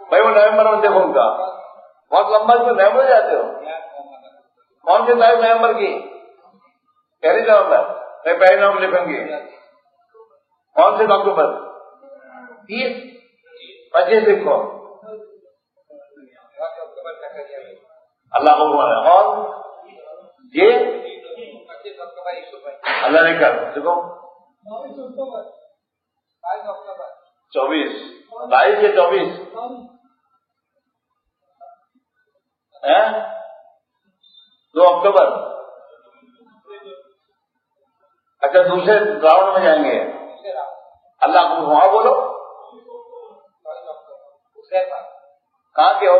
بھائی وہ نومبر میں دیکھو ان کا بہت لمبا، جو نومبر جاتے ہو. کون سی تاریخ نومبر کی؟ 1 نومبر. میں 1 نومبر لکھیں گے. کون سے اکتوبر؟ 30 25 لکھو. اللہ کو ہے. اور یہ اللہ نے کر دیکھو 24 22 سے 24 2 اکتوبر. اچھا دوسرے راؤنڈ میں جائیں گے. اللہ کو وہاں بولو. کہاں کے ہو؟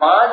5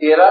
13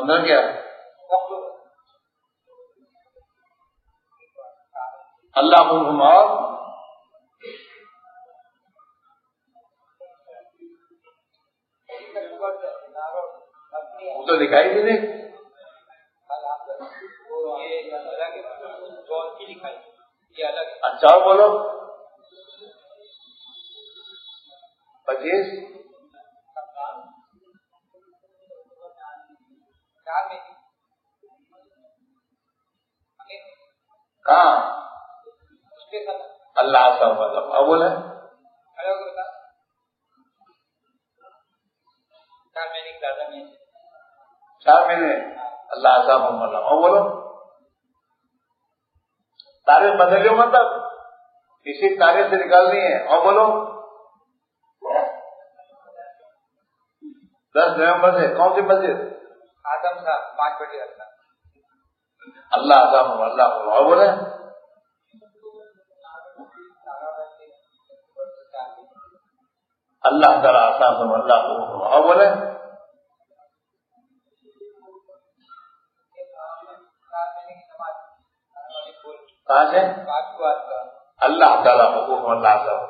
15 کیا اللہ کو گھماؤ وہ تو دکھائی بھی نہیں. اچھا بولو 25 کہاں اللہ صاحب اب بولے 4 مہینے اللہ صاحب اب بولو تاریخ بدل گئے مطلب اسی تاریخ سے نکالنی ہے. اور بولو 10 نومبر سے کون سی مسجد آدم صاحب 5 بجے اللہ صاحب اللہ اور بولے اللہ تعالیٰ صاحب اللہ اور بولے کہاں سے اللہ تعالیٰ حکم اللہ صاحب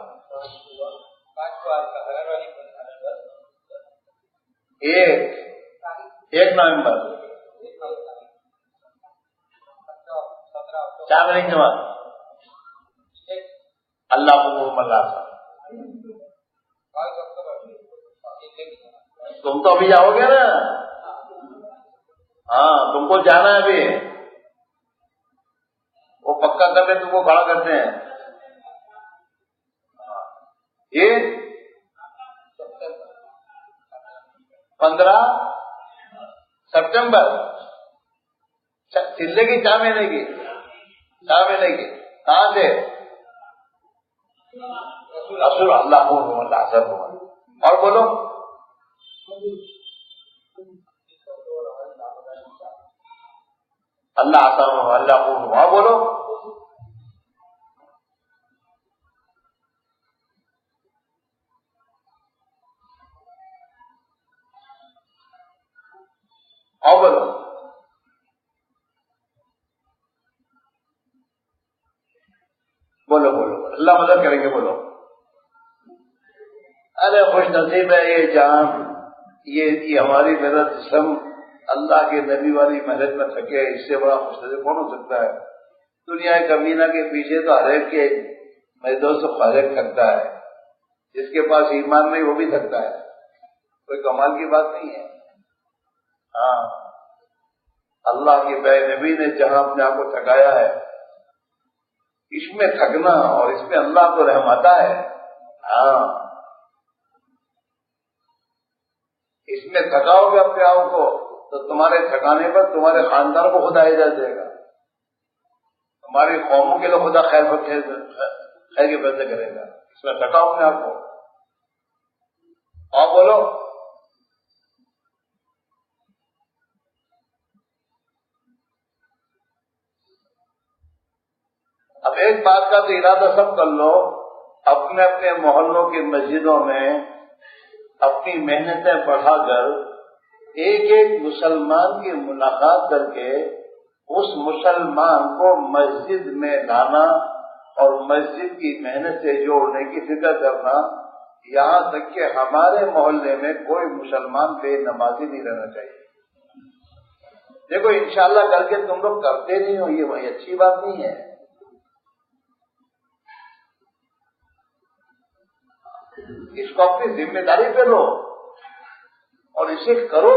1 نومبر 4 مہینے کے بعد اللہ حکم اللہ صاحب. تم تو ابھی جاؤ گے نا. ہاں تم کو جانا ہے ابھی. وہ پکا کرنے تم کو کھڑا کرتے ہیں. یہ 15 سپٹمبر چلے گی 4 مہینے کی 4 مہینے کی. کہاں سے رسول اللہ اللہ سب. اور بولو اللہ صاحب اللہ وہاں بولو اور بولو بولو بولو اللہ مدد کریں گے. بولو ارے خوش نصیب ہے یہ جان یہ ہماری محنت جسم اللہ کے نبی والی محنت میں تھکے. اس سے بڑا خوش نصیب کون ہو سکتا ہے؟ دنیا کمینہ کے پیچھے تو ہر ایک کے میدوں سے خارج تھکتا ہے. جس کے پاس ایمان نہیں وہ بھی تھکتا ہے. کوئی کمال کی بات نہیں ہے. ہاں اللہ کے پیارے نبی نے جہاں اپنے آپ کو تھکایا ہے اس میں تھکنا اور اس میں اللہ کو رحماتا ہے. ہاں اس میں تھکاؤ گے اپنے آپ کو تو تمہارے تھکانے پر تمہارے خاندان کو خدا ہدایت دے گا. تمہاری قوموں کے لیے خدا خیر کے فیصلے کرے گا. اس میں تھکاؤ اپنے آپ کو. اور بولو اب ایک بات کا تو ارادہ سب کر لو اپنے اپنے محلوں کی مسجدوں میں اپنی محنتیں بڑھا کر ایک ایک مسلمان کی ملاقات کر کے اس مسلمان کو مسجد میں لانا اور مسجد کی محنت سے جوڑنے کی فکر کرنا. یہاں تک کہ ہمارے محلے میں کوئی مسلمان بے نمازی نہیں رہنا چاہیے. دیکھو انشاءاللہ کر کے تم لوگ کرتے نہیں ہو یہ وہی اچھی بات نہیں ہے. اس کو اپنی ذمہ داری پہ لو اور اسے کرو.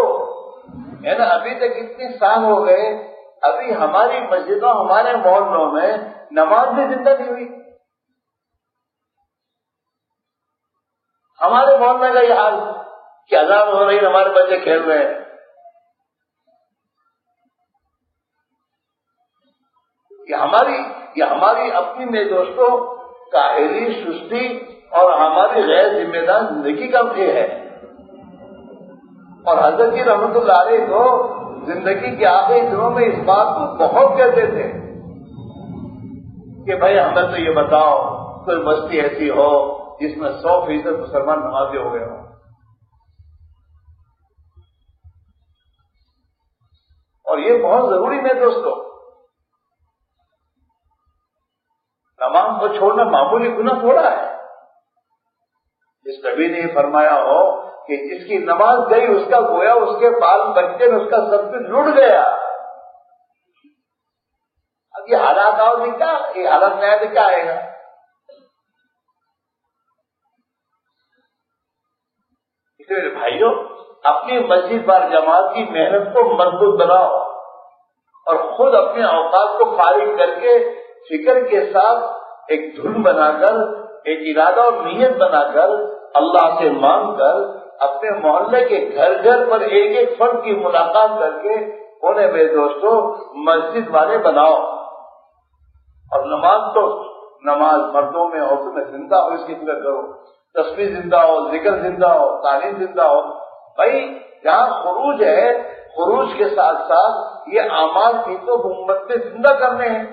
ہے نا ابھی تک اتنے سال ہو گئے ابھی ہماری مسجدوں ہمارے محلوں میں نماز بھی زندہ نہیں ہوئی. ہمارے محلے کا یہ حال کہ اذان ہو رہی ہمارے بچے کھیل رہے ہیں. یہ ہماری اپنی میرے دوستوں کاہلی سستی اور ہماری غیر ذمہ دار زندگی کا یہ ہے. اور حضرت جی رحمت اللہ علیہ کو زندگی کے آخری دنوں میں اس بات کو بہت کہتے تھے کہ بھائی ہمیں تو یہ بتاؤ کوئی بستی ایسی ہو جس میں 100% مسلمان نمازی ہو گئے ہوں. اور یہ بہت ضروری ہے دوستو. نماز کو چھوڑنا معمولی گناہ تھوڑا ہے. جس نبی نے یہ فرمایا ہو کہ جس کی نماز گئی اس کا گویا اس کے بال بچے میں اس کا سب کچھ لٹ گیا. اب یہ حالات آؤ بھی کیا، یہ حالت نیا تو کیا آئے گا. اس لیے بھائیوں اپنی مسجد بار جماعت کی محنت کو مضبوط بناؤ اور خود اپنے اوقات کو فارغ کر کے فکر کے ساتھ ایک دھن بنا کر، ایک ارادہ اور نیت بنا کر، اللہ سے مانگ کر اپنے محلے کے گھر گھر پر ایک ایک فرد کی ملاقات کر کے انہیں میرے دوستوں مسجد والے بناؤ. اور نماز تو نماز مردوں میں عورتوں میں زندہ ہو، اس کی فکر کرو. تسبیح زندہ ہو، ذکر زندہ ہو، تعلیم زندہ ہو. بھائی جہاں خروج ہے، خروج کے ساتھ ساتھ یہ اعمال بھی تو امت میں زندہ کرنے ہیں.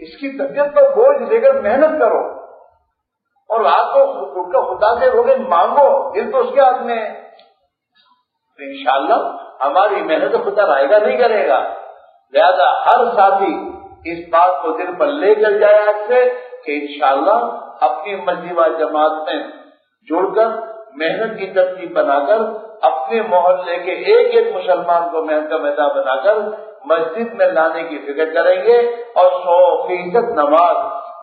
اس کی طبیعت پر بوجھ لے کر محنت کرو اور رات کو خدا سے روگے مانگو، دل تو اس کے ہاتھ میں ہے. تو انشاءاللہ ہماری محنت خدا رائے گا نہیں کرے گا. لہذا ہر ساتھی اس بات کو دل پر لے کر جائے آج سے کہ انشاءاللہ اپنی مسجد و جماعت میں جڑ کر محنت کی ترتیب بنا کر اپنے محلے کے ایک ایک مسلمان کو محنت کا میدان بنا کر مسجد میں لانے کی فکر کریں گے اور 100% نماز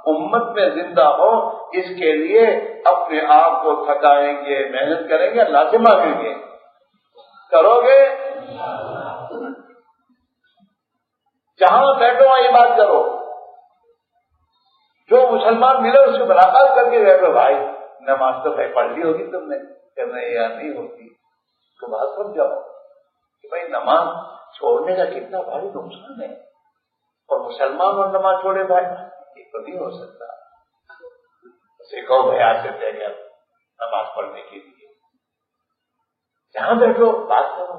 امت میں زندہ ہو. اس کے لیے اپنے آپ کو تھکائیں گے، محنت کریں گے، اللہ سے مانگیں گے. کرو گے؟ جہاں بیٹھو وہاں بات کرو. جو مسلمان ملے اس سے ملاقات کر کے بیٹھو. بھائی نماز تو بھائی پڑھ لی ہوگی تم نے، کہ نہیں یار نہیں ہوتی. تو بات سمجھاؤ کہ بھائی نماز چھوڑنے کا کتنا بھاری نقصان ہے. اور مسلمان اور نماز چھوڑے بھائی یہ تو نہیں ہو سکتا. سیکھو بھائی آج سے طے کر نماز پڑھنے کے لیے. جہاں بیٹھو بات کرو،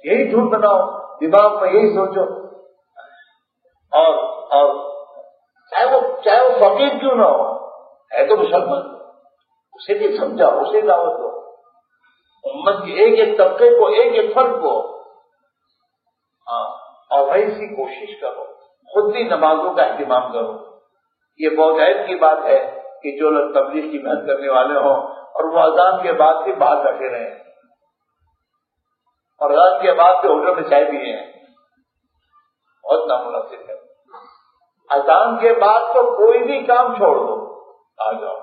یہی دھن بناؤ، دماغ میں یہی سوچو. اور چاہے وہ فقیر کیوں نہ ہو، ہے تو مسلمان، اسے بھی سمجھاؤ، اسے دعوت دو. امت کے ایک ایک طبقے کو، ایک ایک فرد کو. ہاں، اور بھائی اس کی کوشش کرو، خود بھی نمازوں کا اہتمام کرو. یہ بہت عیب کی بات ہے کہ جو لوگ تبلیغ کی محنت کرنے والے ہوں اور وہ اذان کے بعد بھی باہر بیٹھے رہیں اور اذان کے بعد سے ہوٹل میں چائے پیے ہیں. بہت نامناسب ہے. اذان کے بعد تو کوئی بھی کام چھوڑ دو، آ جاؤ.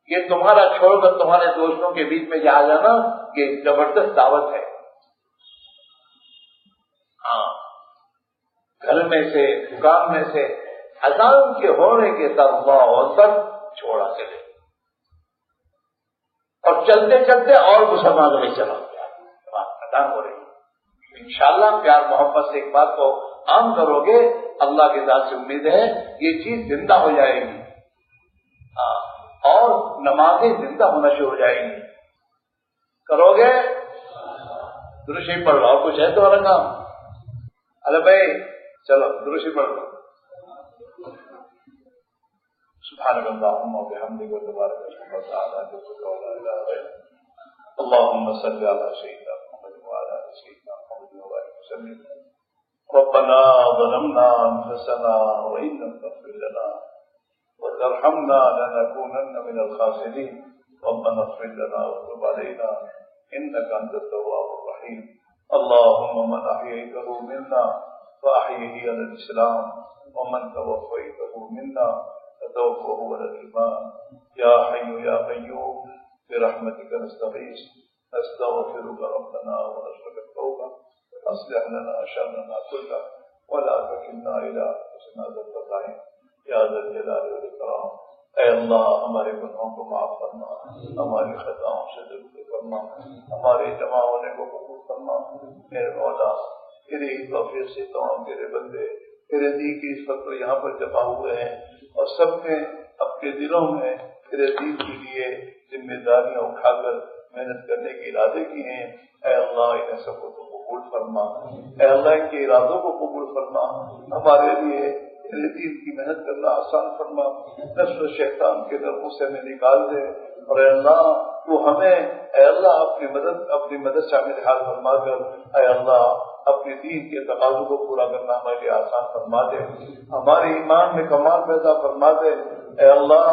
یہ تمہارا چھوڑ کر تمہارے دوستوں کے بیچ میں جا جانا یہ زبردست دعوت ہے. ہاں، گھر میں سے، دکان میں سے اذان کے ہونے کے ساتھ اللہ اکبر چھوڑا چلے اور چلتے چلتے اور مسلمانوں میں چلا گیا اذان ہو رہی. انشاءاللہ پیار محبت سے ایک بات کو عام کرو گے، اللہ کی ذات سے امید ہے یہ چیز زندہ ہو جائے گی. ہاں، اور نمازیں زندہ ہونا شروع ہو جائیں گی. کرو گے؟ درود شریف پڑھ لو. اور کچھ ہے تمہارا کام؟ ارے بھائی چلو درود شریف پڑھ لو. سبحانک اللہم و بحمدک تبارک اسمک وتعالی جدک ولا الہ الا انت اللہم صل علی سیدنا محمد وعلی آل سیدنا محمد وبارک وسلم. ربنا ظلمنا انفسنا وان لم تغفر لنا وترحمنا لنكونن من الخاسرين. ربنا اغفر لنا وتب علينا انك انت التواب الرحيم. اللهم من احييته منا فاحيه على الاسلام ومن توفيته منا فتوفه على الايمان. يا حي يا قيوم برحمتك نستغيث نستغفرك ربنا ونسألك التوبة. اصلح لنا شأننا كله ولا تكلنا الى انفسنا طرفة عين یا ذا الجلال والاکرام. اے اللہ ہمارے گناہوں کو معاف فرما، ہماری خطاؤں سے درگزر فرما، ہمارے جمع ہونے کو قبول فرما. میرے مولا تیری توفیق سے تمام تیرے بندے تیرے دین کی اس وقت پر یہاں پر جمع ہوئے ہیں اور سب نے اپنے دلوں میں تیرے دین کے لیے ذمہ داریاں اٹھا کر محنت کرنے کے ارادے کیے ہیں. اے اللہ انہیں سب کو قبول فرما. اے اللہ ان کے ارادوں کو قبول فرما. ہمارے لیے تیرے دین کی محنت کرنا آسان فرما. نفس و شیطان کے نرموں سے ہمیں نکال دے. اور اے اللہ تو ہمیں اے اللہ اپنی مدد شامل حال فرما کر اے اللہ اپنے دین کے تقاضوں کو پورا کرنا ہمارے لیے آسان فرما دے، ہمارے ایمان میں کمال پیدا فرما دے۔ اے اللہ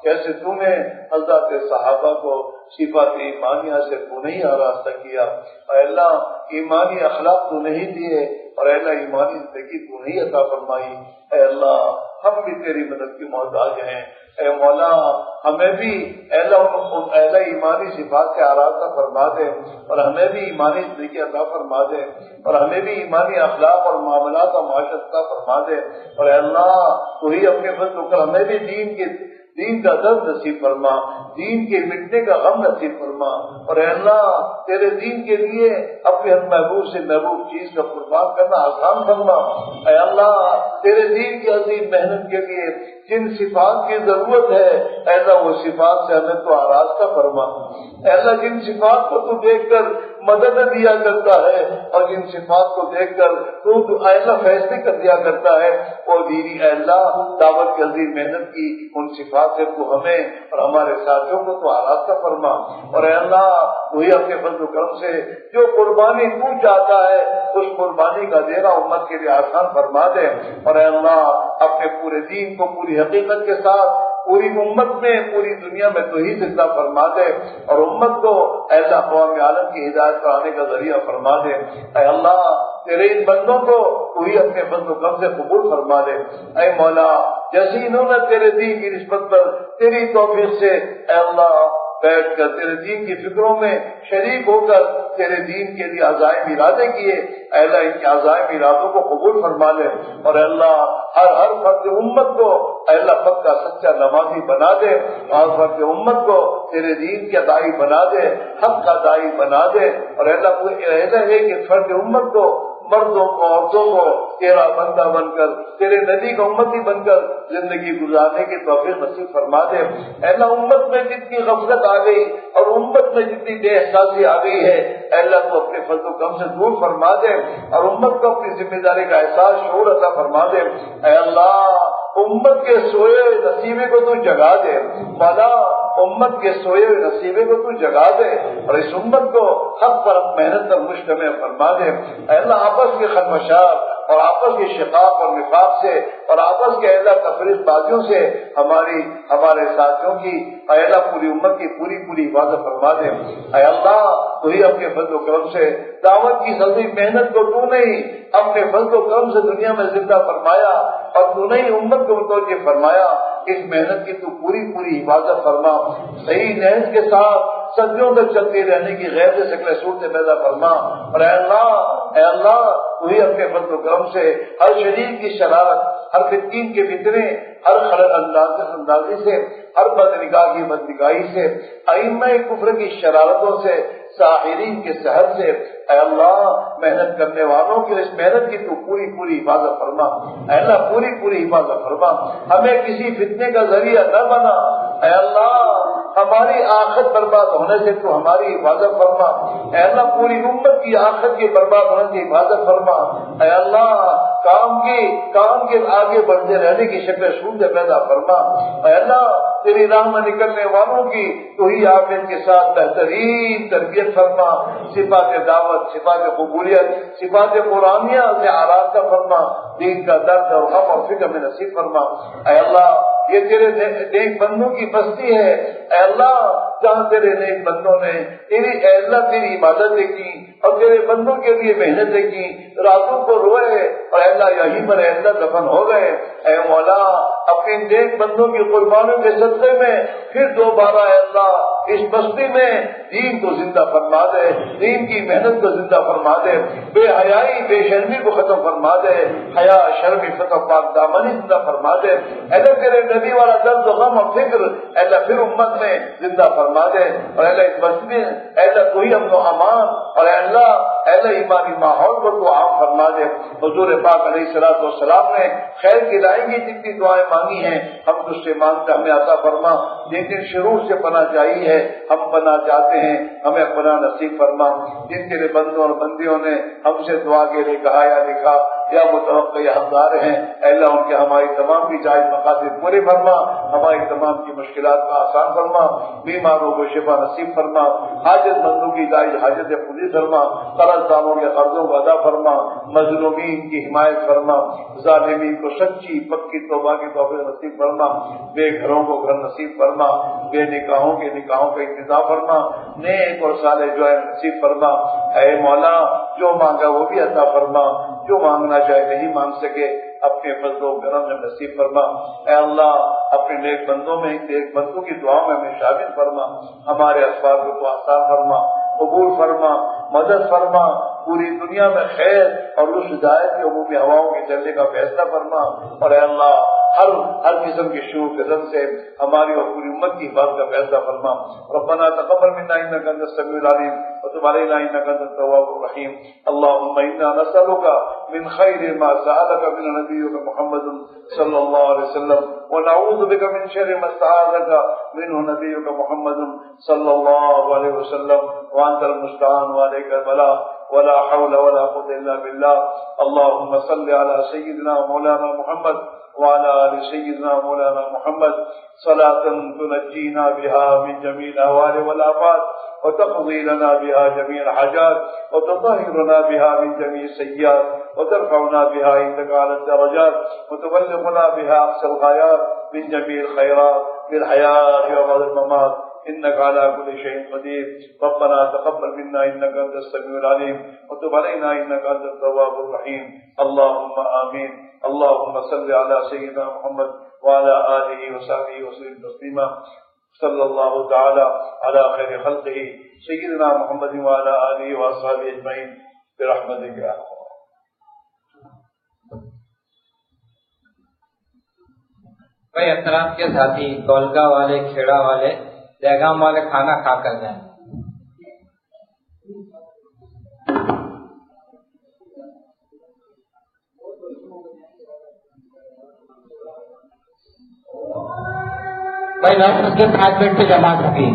کیسے تو نے حضرات صحابہ کو صفات ایمانیہ سے تو نہیں آراستہ کیا، اے اللہ ایمانی اخلاق تو نہیں دیے، اور اے اللہ ایمانی زندگی تو نہیں عطا فرمائی۔ اے اللہ ہم بھی تیری مدد کی محتاج ہیں، اے مولا ہمیں بھی اے اللہ ایمانی صفات سے آراستہ فرما دے، اور ہمیں بھی ایمانی زندگی عطا فرما دے، اور ہمیں بھی ایمانی اخلاق اور معاملات اور معاشرت عطا فرما دے، اور اے اللہ تو ہی اپنے فضل کر ہمیں بھی دین کا درد نصیب فرما، دین کے مٹنے کا غم نصیب فرما، اور اے اللہ تیرے دین کے لیے اپنے ہم محبوب سے محبوب چیز کا قربان کرنا آسان فرما۔ اے اللہ تیرے دین کی عظیم محنت کے لیے جن صفات کی ضرورت ہے اے اللہ وہ صفات سے ہمیں تو آراستہ فرما۔ اے اللہ جن صفات کو تو دیکھ کر مدد دیا کرتا ہے اور جن صفات کو دیکھ کر تو اے اللہ فیصلے کر دیا کرتا ہے، وہ دینی اے اللہ دعوت کی عظیم محنت کی ان صفات سے تو ہمیں اور ہمارے ساتھیوں کو تو آراستہ فرما، اور اے اللہ وہی اپنے فضل و کرم سے جو قربانی تو چاہتا ہے اس قربانی کا دینا امت کے لیے آسان فرما دے، اور اے اللہ اپنے پورے دین کو پوری حقیقت کے ساتھ پوری امت میں پوری دنیا میں تو ہی زندہ فرما دے، اور امت کو اے اللہ اقوام عالم کی ہدایت کرانے کا ذریعہ فرما دے۔ اے اللہ تیرے ان بندوں کو وہی اپنے فضل و کرم سے قبول فرما دے۔ اے مولا جیسے انہوں نے تیرے دین کی نسبت پر تیری توفیق سے اے اللہ بیٹھ کر تیرے دین کی فکروں میں شریک ہو کر تیرے دین کے لیے عزائم ارادے کیے، اے اللہ ان کے عزائم ارادوں کو قبول فرما لے، اور اے اللہ ہر فرد امت کو اے اللہ خود کا سچا نمازی بنا دے، اور فرد امت کو تیرے دین کے داعی بنا دے، حق کا داعی بنا دے، اور اے اللہ ہے کہ فرد امت کو مردوں کو عورتوں کو تیرا بندہ بن کر تیرے نبی کا امتی بن کر زندگی گزارنے کی توفیق نصیب فرما دے۔ اے اللہ امت میں جتنی غفلت آ گئی اور امت میں جتنی بے احساسی آ گئی ہے اے اللہ تو اپنے فضل و کرم سے دور فرما دے، اور امت کو اپنی ذمہ داری کا احساس شعور عطا فرما دے۔ اے اللہ امت کے سوئے ہوئے نصیبے کو تو جگا دے، مولا امت کے سوئے ہوئے نصیبے کو تو جگا دے، اور اس امت کو حق پر محنت اور مشتمل فرما دے۔ اے اللہ آپس کے خدمشات اور آپس کے شقاق اور نفاق سے اور آپس کے اے اللہ تفریق بازیوں سے ہمارے ساتھیوں کی اے اللہ پوری امت کی پوری حفاظت فرما دے۔ اے اللہ تو ہی اپنے فضل و کرم سے دعوت کی سبھی محنت کو تو نے ہی اپنے فضل و کرم سے دنیا میں زندہ فرمایا، اور تو نے ہی امت کو متوجہ فرمایا، اس محنت کی تو پوری حفاظت فرما، صحیح نہج کے ساتھ صدیوں تک چلتی رہنے کی غیر سے شکل صورت پیدا فرما، اور اے اللہ تو ہی اپنے فضل و کرم سے ہر شریر کی شرارت، ہر فتین کے فتنے، ہر خلل اندازی سے، ہر بدنگاہ کی بدنگاہی سے، ائمہ کفر کی شرارتوں سے، ساحرین کے سحر سے، اے اللہ محنت کرنے والوں کی اس محنت کی تو پوری حفاظت فرما، اے اللہ پوری حفاظت فرما، ہمیں کسی فتنے کا ذریعہ نہ بنا، اے اللہ ہماری آخرت برباد ہونے سے تو ہماری حفاظت فرما، اے اللہ پوری امت کی آخرت کے برباد ہونے کی حفاظت فرما، اے اللہ کام کے آگے بڑھتے رہنے کی شکل صورت پیدا فرما، اے اللہ تیری راہ میں نکلنے والوں کی تو ہی عافیت کے ساتھ بہترین تربیت فرما، صفات دعوت، صفات قبولیت، صفات قرآنیہ سے آراستہ فرما، دین کا درد اور غم اور فکر میں نصیب فرما۔ اے اللہ یہ تیرے نیک بندوں کی بستی ہے، اے اللہ جہاں تیرے نیک بندوں نے اے اللہ تیری عبادتیں کی اور تیرے بندوں کے لیے محنتیں کی، راتوں کو روئے اور اے اللہ یہی پر اے اللہ دفن ہو گئے، اے مولا اپنے نیک بندوں کی قربانیوں کے صدقے میں پھر دوبارہ اے اللہ اس بستی میں دین کو زندہ فرما دے، دین کی محنت کو زندہ فرما دے، بے حیائی بے شرمی کو ختم فرما دے، حیا شرم فتح پاک دامنی زندہ فرما دے، اے اللہ تیرے نبی والا درد و غم اور فکر اے اللہ پھر امت میں زندہ فرما دے، اور اے اللہ اس بستی میں اے اللہ کوئی امن و امان اور اے اللہ ایمانی ماحول کو تو عام فرما دے۔ حضور پاک علیہ الصلوۃ والسلام نے خیر کی لائیں گی جتنی دعائیں مانگی ہیں ہم تجھ سے مانگتے ہمیں عطا فرما، جن جن شرور سے پناہ چاہیے ہے ہم پناہ چاہتے ہیں ہمیں پناہ نصیب فرما، جن تیرے بندوں اور بندیوں نے ہم سے دعا کے لیے کہا یا لکھا یا متوقع یا حقدار ہیں، اے اللہ ان کے ہماری تمام کی جائز مقاصد پورے فرما، ہماری تمام کی مشکلات کا آسان فرما، بیماروں کو شفا نصیب فرما، حاجت مندوں کی جائز حاجت پوری فرما، قرض داروں کے قرضوں کو ادا فرما، مظلومین کی حمایت فرما، ظالمین کو سچی پکی توبہ کی توفیق نصیب فرما، بے گھروں کو گھر نصیب فرما، بے نکاحوں کے نکاحوں کا انتظام فرما، نیک اور صالح جو ہے نصیب فرما۔ اے مولا جو مانگا وہ بھی عطا فرما، جو مانگنا چاہے نہیں مانگ سکے اپنے فضل و کرم میں نصیب فرما۔ اے اللہ اپنے نیک بندوں میں نیک بندوں کی دعاؤں میں ہمیں شامل فرما، ہمارے اسباب کو آسان فرما، قبول فرما، مدد فرما، پوری دنیا میں خیر اور اس ہدایت کی عمومی ہواؤں کے چلنے کا فیصلہ فرما، اور اے اللہ ہر قسم کے شرور قدم سے ہماری اور پوری امت کی حفاظت کا فیصلہ فرما۔ ربنا تقبل منا انك انت السميع العليم وتب علينا انك انت التواب الرحيم۔ اللهم انا نسألك من خير ما سألك من نبيك محمد صلى الله عليه وسلم ونعوذ بك من شر ما استعاذك منه نبيك محمد صلى الله عليه وسلم وانت المستعان وعليك البلاغ ولا حول ولا قوة الا بالله۔ اللهم صل على سيدنا مولانا محمد وعلى آل سيدنا مولانا محمد صلاة تنجينا بها من جميع الأهوال والآفات وتقضي لنا بها جميع الحاجات وتطهرنا بها من جميع السيئات وترفعنا بها عندك على الدرجات وتبلغنا بها أقصى الغايات من جميع الخيرات في الحياة وبعد الممات إنك على كل شيء قدير۔ ربنا تقبل منا إنك أنت السميع العليم وتب علينا إنك أنت التواب الرحيم۔ اللهم آمين۔ اللهم صل على سيدنا محمد وعلى آله وصحبه وسلم تسليما۔ صلى الله تعالى على خير خلقه سيدنا محمد وعلى آله وصحبه أجمعين برحمتك يا أرحم۔ بھائی احترام کے ساتھی گولگا والے، کھیڑا والے، دہگام والے کھانا کھا کر جائیں۔ بھائی 9 بج کے 5 منٹ پہ جماعت ہوگی۔